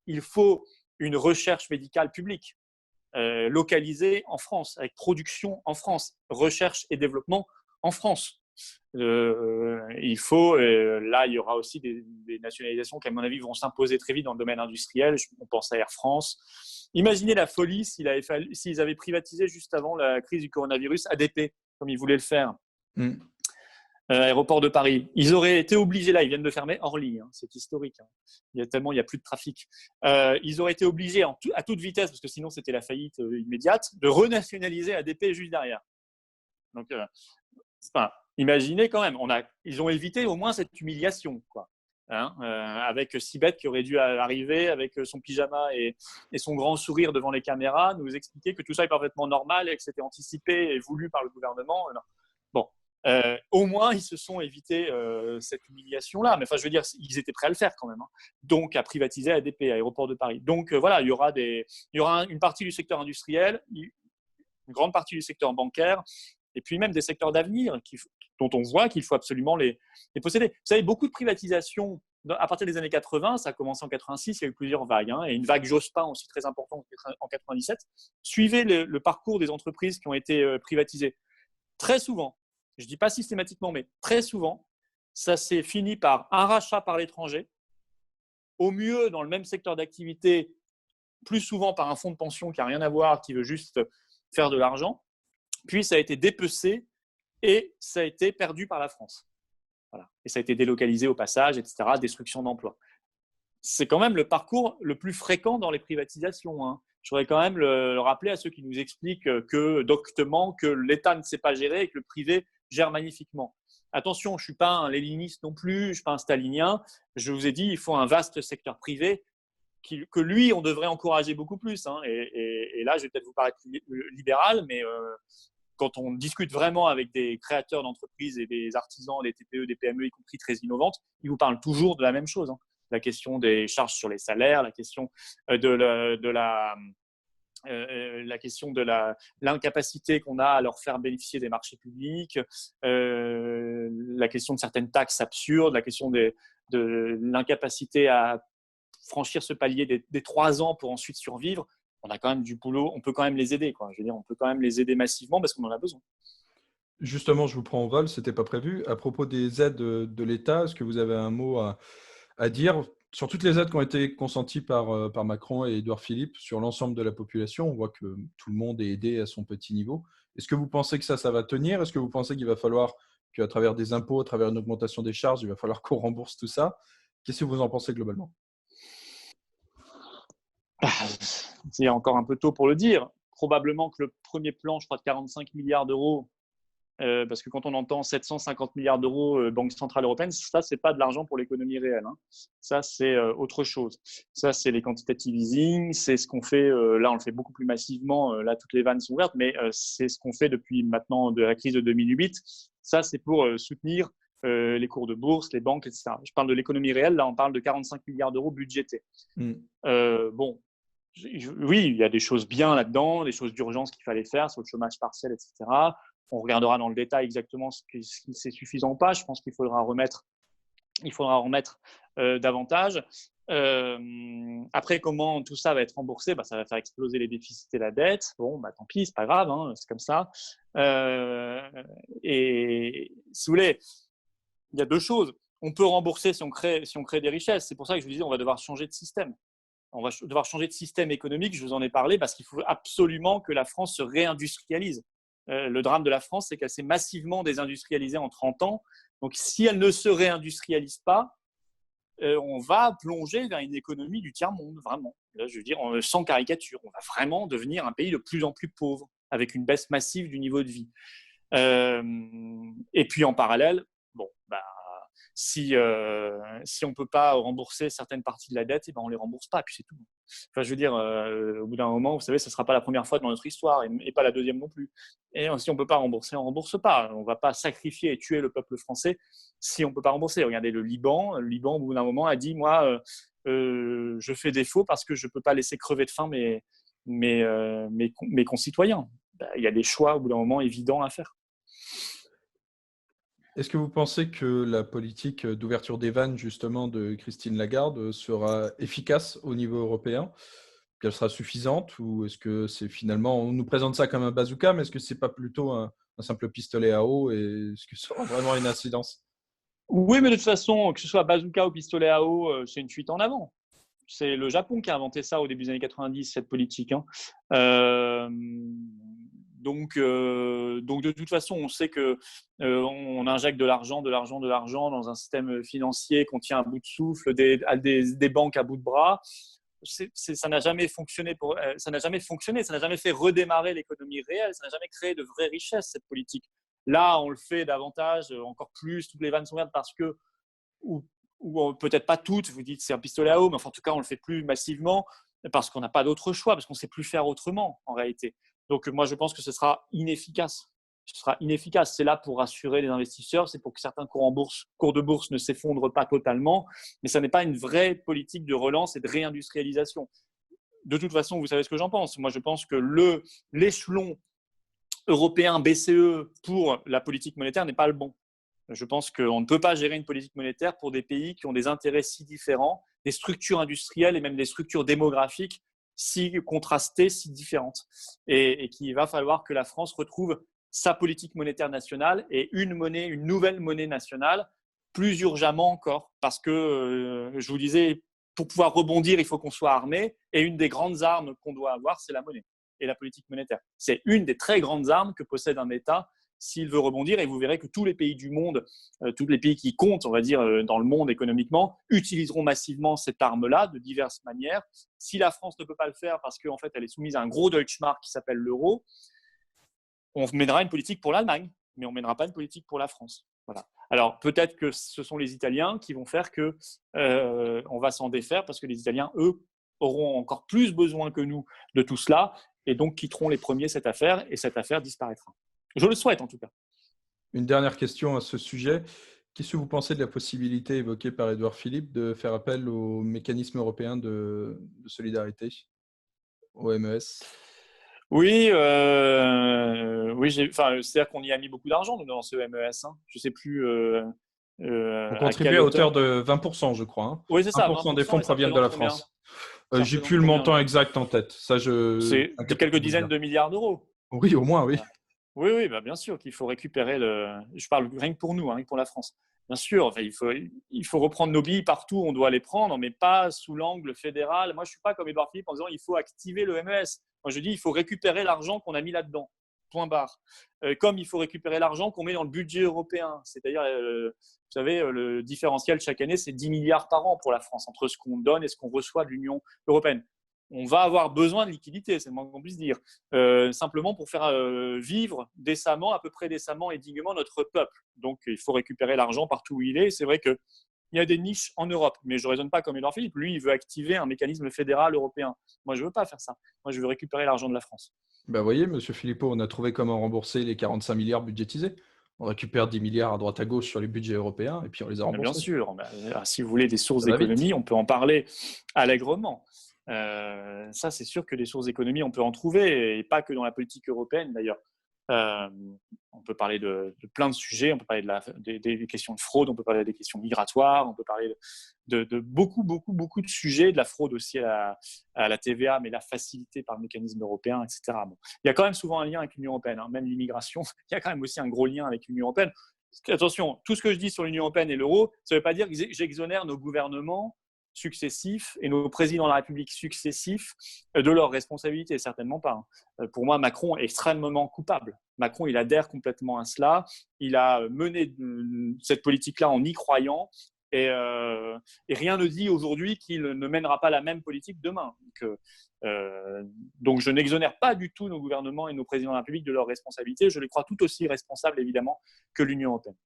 il faut une recherche médicale publique. Localisée en France, avec production en France, recherche et développement en France. Il faut, là, il y aura aussi des nationalisations qui, à mon avis, vont s'imposer très vite dans le domaine industriel. On pense à Air France. Imaginez la folie s'ils avaient privatisé juste avant la crise du coronavirus ADP, comme ils voulaient le faire. Aéroport de Paris. Ils auraient été obligés, là, ils viennent de fermer Orly, hein, c'est historique. Hein. Il y a plus de trafic. Ils auraient été obligés à toute vitesse, parce que sinon c'était la faillite immédiate, de renationaliser ADP juste derrière. Donc, imaginez quand même, ils ont évité au moins cette humiliation, quoi. avec Sibeth qui aurait dû arriver avec son pyjama et son grand sourire devant les caméras, nous expliquer que tout ça est parfaitement normal et que c'était anticipé et voulu par le gouvernement. Bon, au moins, ils se sont évités cette humiliation-là. Mais enfin, je veux dire, ils étaient prêts à le faire quand même. Donc, à privatiser ADP, Aéroport de Paris. Donc, voilà, il y aura une partie du secteur industriel, une grande partie du secteur bancaire, et puis même des secteurs d'avenir dont on voit qu'il faut absolument les posséder. Vous savez, beaucoup de privatisations, à partir des années 80, ça a commencé en 86, il y a eu plusieurs vagues, et une vague Jospin aussi très importante en 97, suivait le parcours des entreprises qui ont été privatisées. Très souvent, je ne dis pas systématiquement, mais très souvent, ça s'est fini par un rachat par l'étranger, au mieux dans le même secteur d'activité, plus souvent par un fonds de pension qui n'a rien à voir, qui veut juste faire de l'argent, puis ça a été dépecé et ça a été perdu par la France. Voilà. Et ça a été délocalisé au passage, etc., destruction d'emplois. C'est quand même le parcours le plus fréquent dans les privatisations. Je voudrais quand même le rappeler à ceux qui nous expliquent doctement que l'État ne sait pas gérer et que le privé gère magnifiquement. Attention, je ne suis pas un léniniste non plus, je ne suis pas un stalinien. Je vous ai dit, il faut un vaste secteur privé que lui, on devrait encourager beaucoup plus. Et là, je vais peut-être vous paraître libéral, mais quand on discute vraiment avec des créateurs d'entreprises et des artisans, des TPE, des PME, y compris très innovantes, ils vous parlent toujours de la même chose. La question des charges sur les salaires, la question la question de l'incapacité qu'on a à leur faire bénéficier des marchés publics, la question de certaines taxes absurdes, la question de l'incapacité à franchir ce palier des 3 ans pour ensuite survivre. On a quand même du boulot, on peut quand même les aider, quoi. Je veux dire, on peut quand même les aider massivement parce qu'on en a besoin. Justement, je vous prends en vol, ce n'était pas prévu. À propos des aides de l'État, est-ce que vous avez un mot à dire sur toutes les aides qui ont été consenties par Macron et Édouard Philippe sur l'ensemble de la population? On voit que tout le monde est aidé à son petit niveau. Est-ce que vous pensez que ça va tenir? Est-ce que vous pensez qu'il va falloir qu'à travers des impôts, à travers une augmentation des charges, il va falloir qu'on rembourse tout ça? Qu'est-ce que vous en pensez globalement? C'est encore un peu tôt pour le dire. Probablement que le premier plan, je crois, de 45 milliards d'euros, parce que quand on entend 750 milliards d'euros Banque Centrale Européenne, ça, ce n'est pas de l'argent pour l'économie réelle. Ça, c'est autre chose. Ça, c'est les quantitative easing, c'est ce qu'on fait, là, on le fait beaucoup plus massivement, là, toutes les vannes sont ouvertes, mais c'est ce qu'on fait depuis maintenant de la crise de 2008. Ça, c'est pour soutenir les cours de bourse, les banques, etc. Je parle de l'économie réelle, là, on parle de 45 milliards d'euros budgétés. Bon, oui, il y a des choses bien là-dedans, des choses d'urgence qu'il fallait faire sur le chômage partiel, etc. On regardera dans le détail exactement ce qui c'est suffisant ou pas. Je pense qu'il faudra remettre davantage. Après, comment tout ça va être remboursé? Ça va faire exploser les déficits et la dette. Bon, tant pis, c'est pas grave, c'est comme ça. Et si vous voulez, il y a deux choses. On peut rembourser si on crée des richesses. C'est pour ça que je vous disais, on va devoir changer de système. On va devoir changer de système économique, je vous en ai parlé, parce qu'il faut absolument que la France se réindustrialise. Le drame de la France, c'est qu'elle s'est massivement désindustrialisée en 30 ans. Donc, si elle ne se réindustrialise pas, on va plonger vers une économie du tiers-monde, vraiment. Là, je veux dire, sans caricature, on va vraiment devenir un pays de plus en plus pauvre, avec une baisse massive du niveau de vie. Et puis, en parallèle, si on ne peut pas rembourser certaines parties de la dette, on ne les rembourse pas, et puis c'est tout. Enfin, je veux dire, au bout d'un moment, vous savez, ce ne sera pas la première fois dans notre histoire, et pas la deuxième non plus. Et si on ne peut pas rembourser, on ne rembourse pas. On ne va pas sacrifier et tuer le peuple français si on ne peut pas rembourser. Regardez le Liban. Le Liban, au bout d'un moment, a dit, moi, je fais défaut parce que je ne peux pas laisser crever de faim mes concitoyens. Il y a des choix, au bout d'un moment, évidents à faire. Est-ce que vous pensez que la politique d'ouverture des vannes, justement, de Christine Lagarde sera efficace au niveau européen? Qu'elle sera suffisante? Ou est-ce que c'est finalement, on nous présente ça comme un bazooka, mais est-ce que ce n'est pas plutôt un simple pistolet à eau? Et est-ce que ça aura vraiment une incidence? Oui, mais de toute façon, que ce soit bazooka ou pistolet à eau, c'est une fuite en avant. C'est le Japon qui a inventé ça au début des années 90, cette politique. Donc, de toute façon, on sait qu'on injecte de l'argent dans un système financier qu'on tient à bout de souffle, des banques à bout de bras. Ça n'a jamais fonctionné, ça n'a jamais fait redémarrer l'économie réelle, ça n'a jamais créé de vraies richesses, cette politique. Là, on le fait davantage, encore plus, toutes les vannes sont vertes parce que, ou ou peut-être pas toutes, vous dites c'est un pistolet à eau, mais enfin, en tout cas, on ne le fait plus massivement parce qu'on n'a pas d'autre choix, parce qu'on ne sait plus faire autrement en réalité. Donc, moi, je pense que ce sera inefficace. Ce sera inefficace. C'est là pour rassurer les investisseurs, c'est pour que certains cours de bourse ne s'effondrent pas totalement, mais ça n'est pas une vraie politique de relance et de réindustrialisation. De toute façon, vous savez ce que j'en pense. Moi, je pense que l'échelon européen BCE pour la politique monétaire n'est pas le bon. Je pense qu'on ne peut pas gérer une politique monétaire pour des pays qui ont des intérêts si différents, des structures industrielles et même des structures démographiques si contrastées, si différentes. Et qu'il va falloir que la France retrouve sa politique monétaire nationale et une nouvelle monnaie nationale, plus urgemment encore. Parce que, je vous disais, pour pouvoir rebondir, il faut qu'on soit armé. Et une des grandes armes qu'on doit avoir, c'est la monnaie et la politique monétaire. C'est une des très grandes armes que possède un État s'il veut rebondir, et vous verrez que tous les pays du monde, tous les pays qui comptent, on va dire, dans le monde économiquement, utiliseront massivement cette arme-là de diverses manières. Si la France ne peut pas le faire parce qu'en fait, elle est soumise à un gros Deutschmark qui s'appelle l'euro, on mènera une politique pour l'Allemagne, mais on ne mènera pas une politique pour la France. Voilà. Alors, peut-être que ce sont les Italiens qui vont faire qu'on va s'en défaire parce que les Italiens, eux, auront encore plus besoin que nous de tout cela et donc quitteront les premiers cette affaire et cette affaire disparaîtra. Je le souhaite en tout cas. Une dernière question à ce sujet. Qu'est-ce que vous pensez de la possibilité évoquée par Édouard Philippe de faire appel au mécanisme européen de solidarité, au MES? Oui, c'est-à-dire qu'on y a mis beaucoup d'argent dans ce MES. Hein. Je ne sais plus On à contribue quelle à hauteur hauteur. de 20%, je crois. Hein. Oui, c'est ça, 20% des fonds et ça proviennent de la représente combien? France. Ça J'ai représente plus le combien? montant exact en tête. Ça, C'est quelques dizaines de milliards d'euros. Oui, au moins, oui. Oui, oui, bah bien sûr qu'il faut récupérer Je parle rien que pour nous, hein, rien que pour la France. Bien sûr, enfin, il faut reprendre nos billes partout où on doit les prendre, mais pas sous l'angle fédéral. Moi, je ne suis pas comme Édouard Philippe en disant il faut activer le MES. Moi, je dis il faut récupérer l'argent qu'on a mis là-dedans. Point barre. Comme il faut récupérer l'argent qu'on met dans le budget européen. C'est-à-dire, vous savez, le différentiel chaque année, c'est 10 milliards par an pour la France, entre ce qu'on donne et ce qu'on reçoit de l'Union européenne. On va avoir besoin de liquidités, c'est le moins qu'on puisse dire, simplement pour faire vivre décemment, à peu près décemment et dignement notre peuple. Donc, il faut récupérer l'argent partout où il est. C'est vrai qu'il y a des niches en Europe, mais je ne raisonne pas comme Édouard Philippe. Lui, il veut activer un mécanisme fédéral européen. Moi, je ne veux pas faire ça. Moi, je veux récupérer l'argent de la France. Vous voyez, M. Philippot, on a trouvé comment rembourser les 45 milliards budgétisés. On récupère 10 milliards à droite à gauche sur les budgets européens et puis on les a remboursés. Bien sûr. Si vous voulez des sources d'économie, on peut en parler allègrement. Ça, c'est sûr que des sources d'économie, on peut en trouver, et pas que dans la politique européenne d'ailleurs. On peut parler de plein de sujets, on peut parler des questions de fraude, on peut parler des questions migratoires, on peut parler de beaucoup de sujets, de la fraude aussi à la TVA, mais la facilitée par le mécanisme européen, etc. Bon. Il y a quand même souvent un lien avec l'Union européenne, hein, même l'immigration, il y a quand même aussi un gros lien avec l'Union européenne. Attention, tout ce que je dis sur l'Union européenne et l'euro, ça ne veut pas dire que j'exonère nos gouvernements successifs et nos présidents de la République successifs de leurs responsabilités, certainement pas. Pour moi, Macron est extrêmement coupable. Macron, il adhère complètement à cela. Il a mené cette politique-là en y croyant et rien ne dit aujourd'hui qu'il ne mènera pas la même politique demain. Donc je n'exonère pas du tout nos gouvernements et nos présidents de la République de leurs responsabilités. Je les crois tout aussi responsables, évidemment, que l'Union européenne.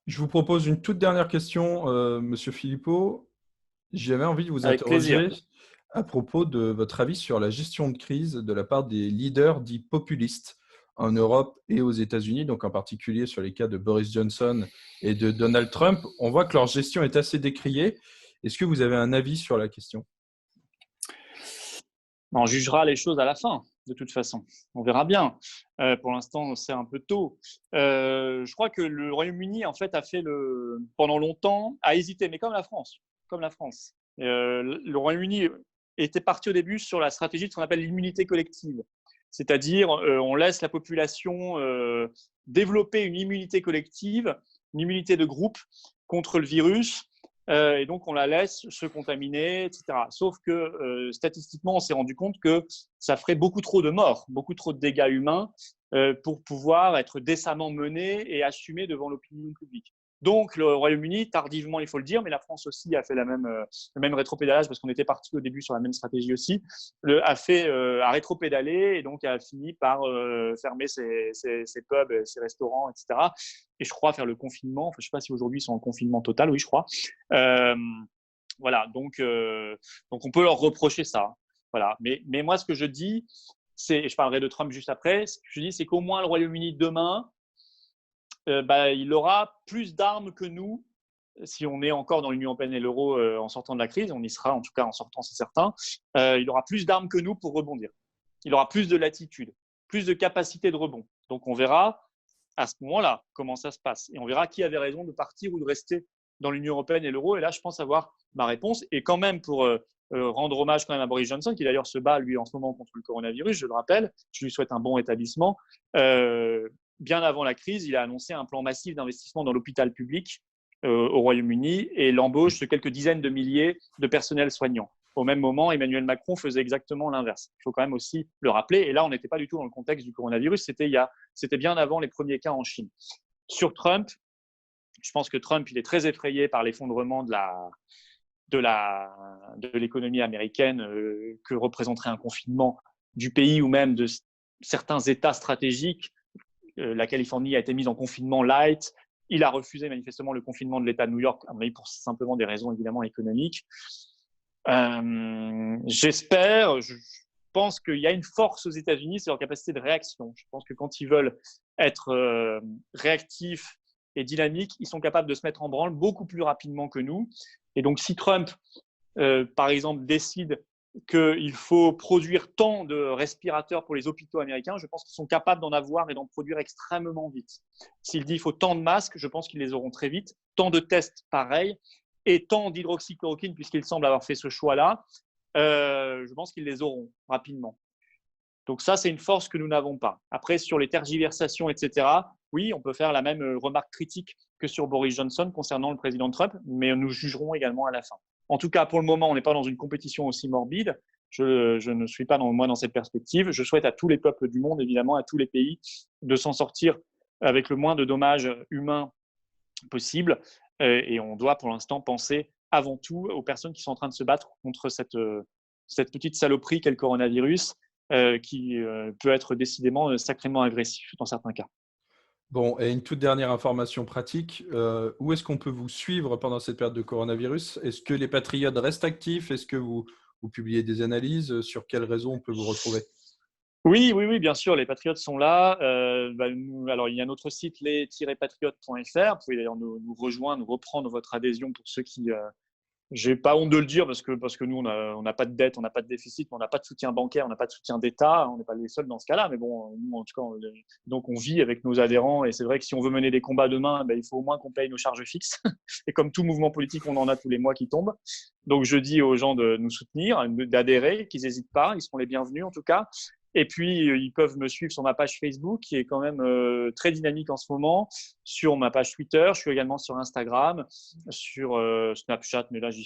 Je vous propose une toute dernière question, Monsieur Philippot. J'avais envie de vous Avec interroger plaisir. à propos de votre avis sur la gestion de crise de la part des leaders dits populistes en Europe et aux États-Unis, donc en particulier sur les cas de Boris Johnson et de Donald Trump. On voit que leur gestion est assez décriée. Est-ce que vous avez un avis sur la question? On jugera les choses à la fin, de toute façon. On verra bien. Pour l'instant, c'est un peu tôt. Je crois que le Royaume-Uni, en fait, pendant longtemps, a hésité, mais comme la France. Le Royaume-Uni était parti au début sur la stratégie de ce qu'on appelle l'immunité collective. C'est-à-dire, on laisse la population développer une immunité collective, une immunité de groupe contre le virus, et donc on la laisse se contaminer, etc. Sauf que statistiquement, on s'est rendu compte que ça ferait beaucoup trop de morts, beaucoup trop de dégâts humains pour pouvoir être décemment mené et assumé devant l'opinion publique. Donc, le Royaume-Uni, tardivement, il faut le dire, mais la France aussi a fait le même rétropédalage parce qu'on était parti au début sur la même stratégie aussi, a rétropédalé et donc a fini par fermer ses pubs, ses restaurants, etc. Et je crois faire le confinement. Enfin, je ne sais pas si aujourd'hui ils sont en confinement total, oui, je crois. Voilà, donc on peut leur reprocher ça. Voilà. Mais moi, ce que je dis, et je parlerai de Trump juste après, ce que je dis, c'est qu'au moins le Royaume-Uni demain, il aura plus d'armes que nous si on est encore dans l'Union européenne et l'euro en sortant de la crise. On y sera en tout cas en sortant, c'est certain. Il aura plus d'armes que nous pour rebondir. Il aura plus de latitude, plus de capacité de rebond. Donc on verra à ce moment-là comment ça se passe. Et on verra qui avait raison de partir ou de rester dans l'Union européenne et l'euro. Et là, je pense avoir ma réponse. Et quand même, pour rendre hommage quand même à Boris Johnson, qui d'ailleurs se bat, lui, en ce moment contre le coronavirus, je le rappelle, je lui souhaite un bon rétablissement. Bien avant la crise, il a annoncé un plan massif d'investissement dans l'hôpital public au Royaume-Uni et l'embauche de quelques dizaines de milliers de personnels soignants. Au même moment, Emmanuel Macron faisait exactement l'inverse. Il faut quand même aussi le rappeler. Et là, on n'était pas du tout dans le contexte du coronavirus. C'était bien avant les premiers cas en Chine. Sur Trump, je pense que Trump, il est très effrayé par l'effondrement de l'économie américaine que représenterait un confinement du pays ou même de certains États stratégiques. La Californie a été mise en confinement light. Il a refusé manifestement le confinement de l'État de New York, mais pour simplement des raisons évidemment économiques. Je pense qu'il y a une force aux États-Unis, c'est leur capacité de réaction. Je pense que quand ils veulent être réactifs et dynamiques, ils sont capables de se mettre en branle beaucoup plus rapidement que nous. Et donc, si Trump, par exemple, décide qu'il faut produire tant de respirateurs pour les hôpitaux américains, je pense qu'ils sont capables d'en avoir et d'en produire extrêmement vite. S'il dit qu'il faut tant de masques, je pense qu'ils les auront très vite. Tant de tests, pareil. Et tant d'hydroxychloroquine, puisqu'il semble avoir fait ce choix-là, je pense qu'ils les auront rapidement. Donc ça, c'est une force que nous n'avons pas. Après, sur les tergiversations, etc., oui, on peut faire la même remarque critique que sur Boris Johnson concernant le président Trump, mais nous jugerons également à la fin. En tout cas, pour le moment, on n'est pas dans une compétition aussi morbide. Je ne suis pas dans cette perspective. Je souhaite à tous les peuples du monde, évidemment, à tous les pays, de s'en sortir avec le moins de dommages humains possible. Et on doit, pour l'instant, penser avant tout aux personnes qui sont en train de se battre contre cette petite saloperie qu'est le coronavirus, qui peut être décidément sacrément agressif dans certains cas. Bon, et une toute dernière information pratique, où est-ce qu'on peut vous suivre pendant cette période de coronavirus? Est-ce que les patriotes restent actifs? Est-ce que vous publiez des analyses? Sur quelles raisons on peut vous retrouver? Oui, bien sûr, les patriotes sont là. Alors, il y a notre site les-patriotes.fr. Vous pouvez d'ailleurs nous rejoindre, nous reprendre votre adhésion pour ceux qui… J'ai pas honte de le dire parce que nous, on n'a pas de dette, on n'a pas de déficit, on n'a pas de soutien bancaire, on n'a pas de soutien d'État. On n'est pas les seuls dans ce cas-là. Mais bon, nous, en tout cas, donc on vit avec nos adhérents. Et c'est vrai que si on veut mener des combats demain, il faut au moins qu'on paye nos charges fixes. Et comme tout mouvement politique, on en a tous les mois qui tombent. Donc, je dis aux gens de nous soutenir, d'adhérer, qu'ils n'hésitent pas. Ils seront les bienvenus, en tout cas. Et puis, ils peuvent me suivre sur ma page Facebook, qui est quand même très dynamique en ce moment, sur ma page Twitter. Je suis également sur Instagram, sur Snapchat, mais là, je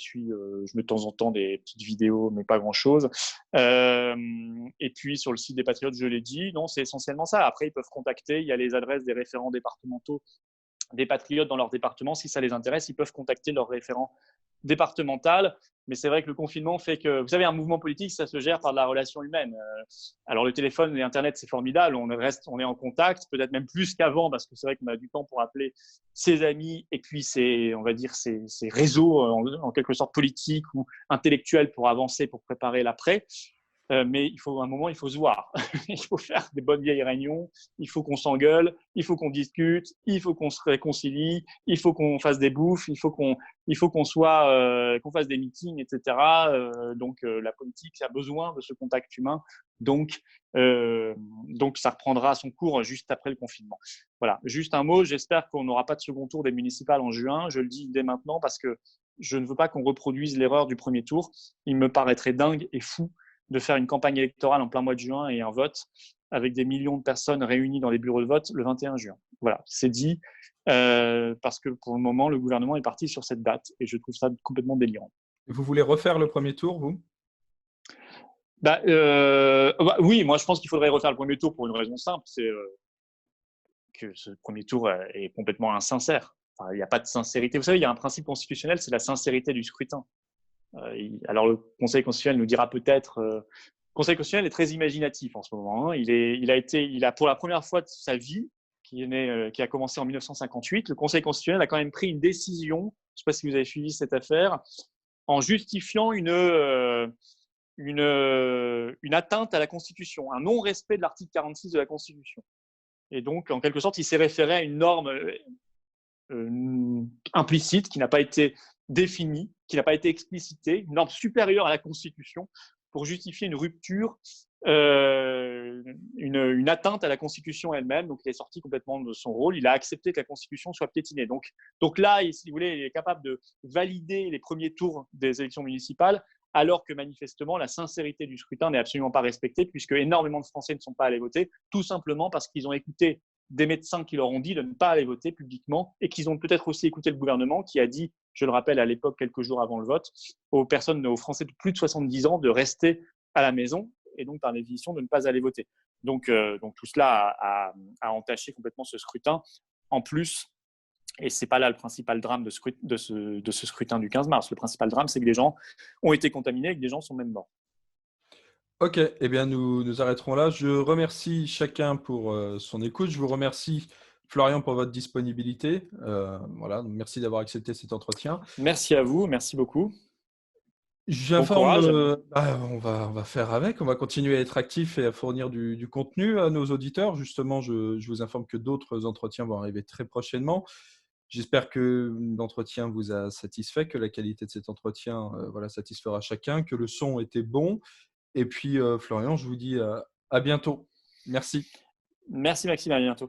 mets de temps en temps des petites vidéos, mais pas grand-chose. Et puis, sur le site des Patriotes, je l'ai dit, non, c'est essentiellement ça. Après, ils peuvent contacter, il y a les adresses des référents départementaux des Patriotes dans leur département. Si ça les intéresse, ils peuvent contacter leur référent départemental. Mais c'est vrai que le confinement fait que, vous savez, un mouvement politique, ça se gère par de la relation humaine. Alors, le téléphone et Internet, c'est formidable. On est en contact, peut-être même plus qu'avant, parce que c'est vrai qu'on a du temps pour appeler ses amis et puis on va dire, ses réseaux, en quelque sorte politiques ou intellectuels pour avancer, pour préparer l'après. Mais à un moment, il faut se voir. Il faut faire des bonnes vieilles réunions. Il faut qu'on s'engueule. Il faut qu'on discute. Il faut qu'on se réconcilie. Il faut qu'on fasse des bouffes. Il faut qu'on fasse des meetings, etc. Donc, la politique a besoin de ce contact humain. Donc, ça reprendra son cours juste après le confinement. Voilà. Juste un mot. J'espère qu'on n'aura pas de second tour des municipales en juin. Je le dis dès maintenant parce que je ne veux pas qu'on reproduise l'erreur du premier tour. Il me paraîtrait dingue et fou de faire une campagne électorale en plein mois de juin et un vote avec des millions de personnes réunies dans les bureaux de vote le 21 juin. Voilà, c'est dit parce que pour le moment, le gouvernement est parti sur cette date et je trouve ça complètement délirant. Vous voulez refaire le premier tour, vous? Oui, moi je pense qu'il faudrait refaire le premier tour pour une raison simple, c'est que ce premier tour est complètement insincère. il n'y a pas de sincérité. Vous savez, il y a un principe constitutionnel, c'est la sincérité du scrutin. Alors, le Conseil constitutionnel nous dira peut-être… le Conseil constitutionnel est très imaginatif en ce moment. Hein. Il a, pour la première fois de sa vie, qui a commencé en 1958, le Conseil constitutionnel a quand même pris une décision, je ne sais pas si vous avez suivi cette affaire, en justifiant une atteinte à la Constitution, un non-respect de l'article 46 de la Constitution. Et donc, en quelque sorte, il s'est référé à une norme implicite qui n'a pas été définie, qui n'a pas été explicitée, une norme supérieure à la Constitution pour justifier une rupture, une atteinte à la Constitution elle-même. Donc, il est sorti complètement de son rôle. Il a accepté que la Constitution soit piétinée. Donc là, si vous voulez, il est capable de valider les premiers tours des élections municipales, alors que manifestement, la sincérité du scrutin n'est absolument pas respectée, puisque énormément de Français ne sont pas allés voter, tout simplement parce qu'ils ont écouté des médecins qui leur ont dit de ne pas aller voter publiquement et qu'ils ont peut-être aussi écouté le gouvernement qui a dit, je le rappelle à l'époque, quelques jours avant le vote, aux Français de plus de 70 ans de rester à la maison et donc par définition de ne pas aller voter. Donc tout cela a entaché complètement ce scrutin. En plus, et ce n'est pas là le principal drame de ce scrutin du 15 mars, le principal drame, c'est que des gens ont été contaminés et que des gens sont même morts. Ok, eh bien nous arrêterons là. Je remercie chacun pour son écoute. Je vous remercie Florian pour votre disponibilité. Voilà, merci d'avoir accepté cet entretien. Merci à vous, merci beaucoup. J'informe, Bon courage. on va faire avec, on va continuer à être actif et à fournir du contenu à nos auditeurs. Justement, je vous informe que d'autres entretiens vont arriver très prochainement. J'espère que l'entretien vous a satisfait, que la qualité de cet entretien satisfera chacun, que le son était bon. Et puis, Florian, je vous dis à bientôt. Merci. Merci Maxime, à bientôt.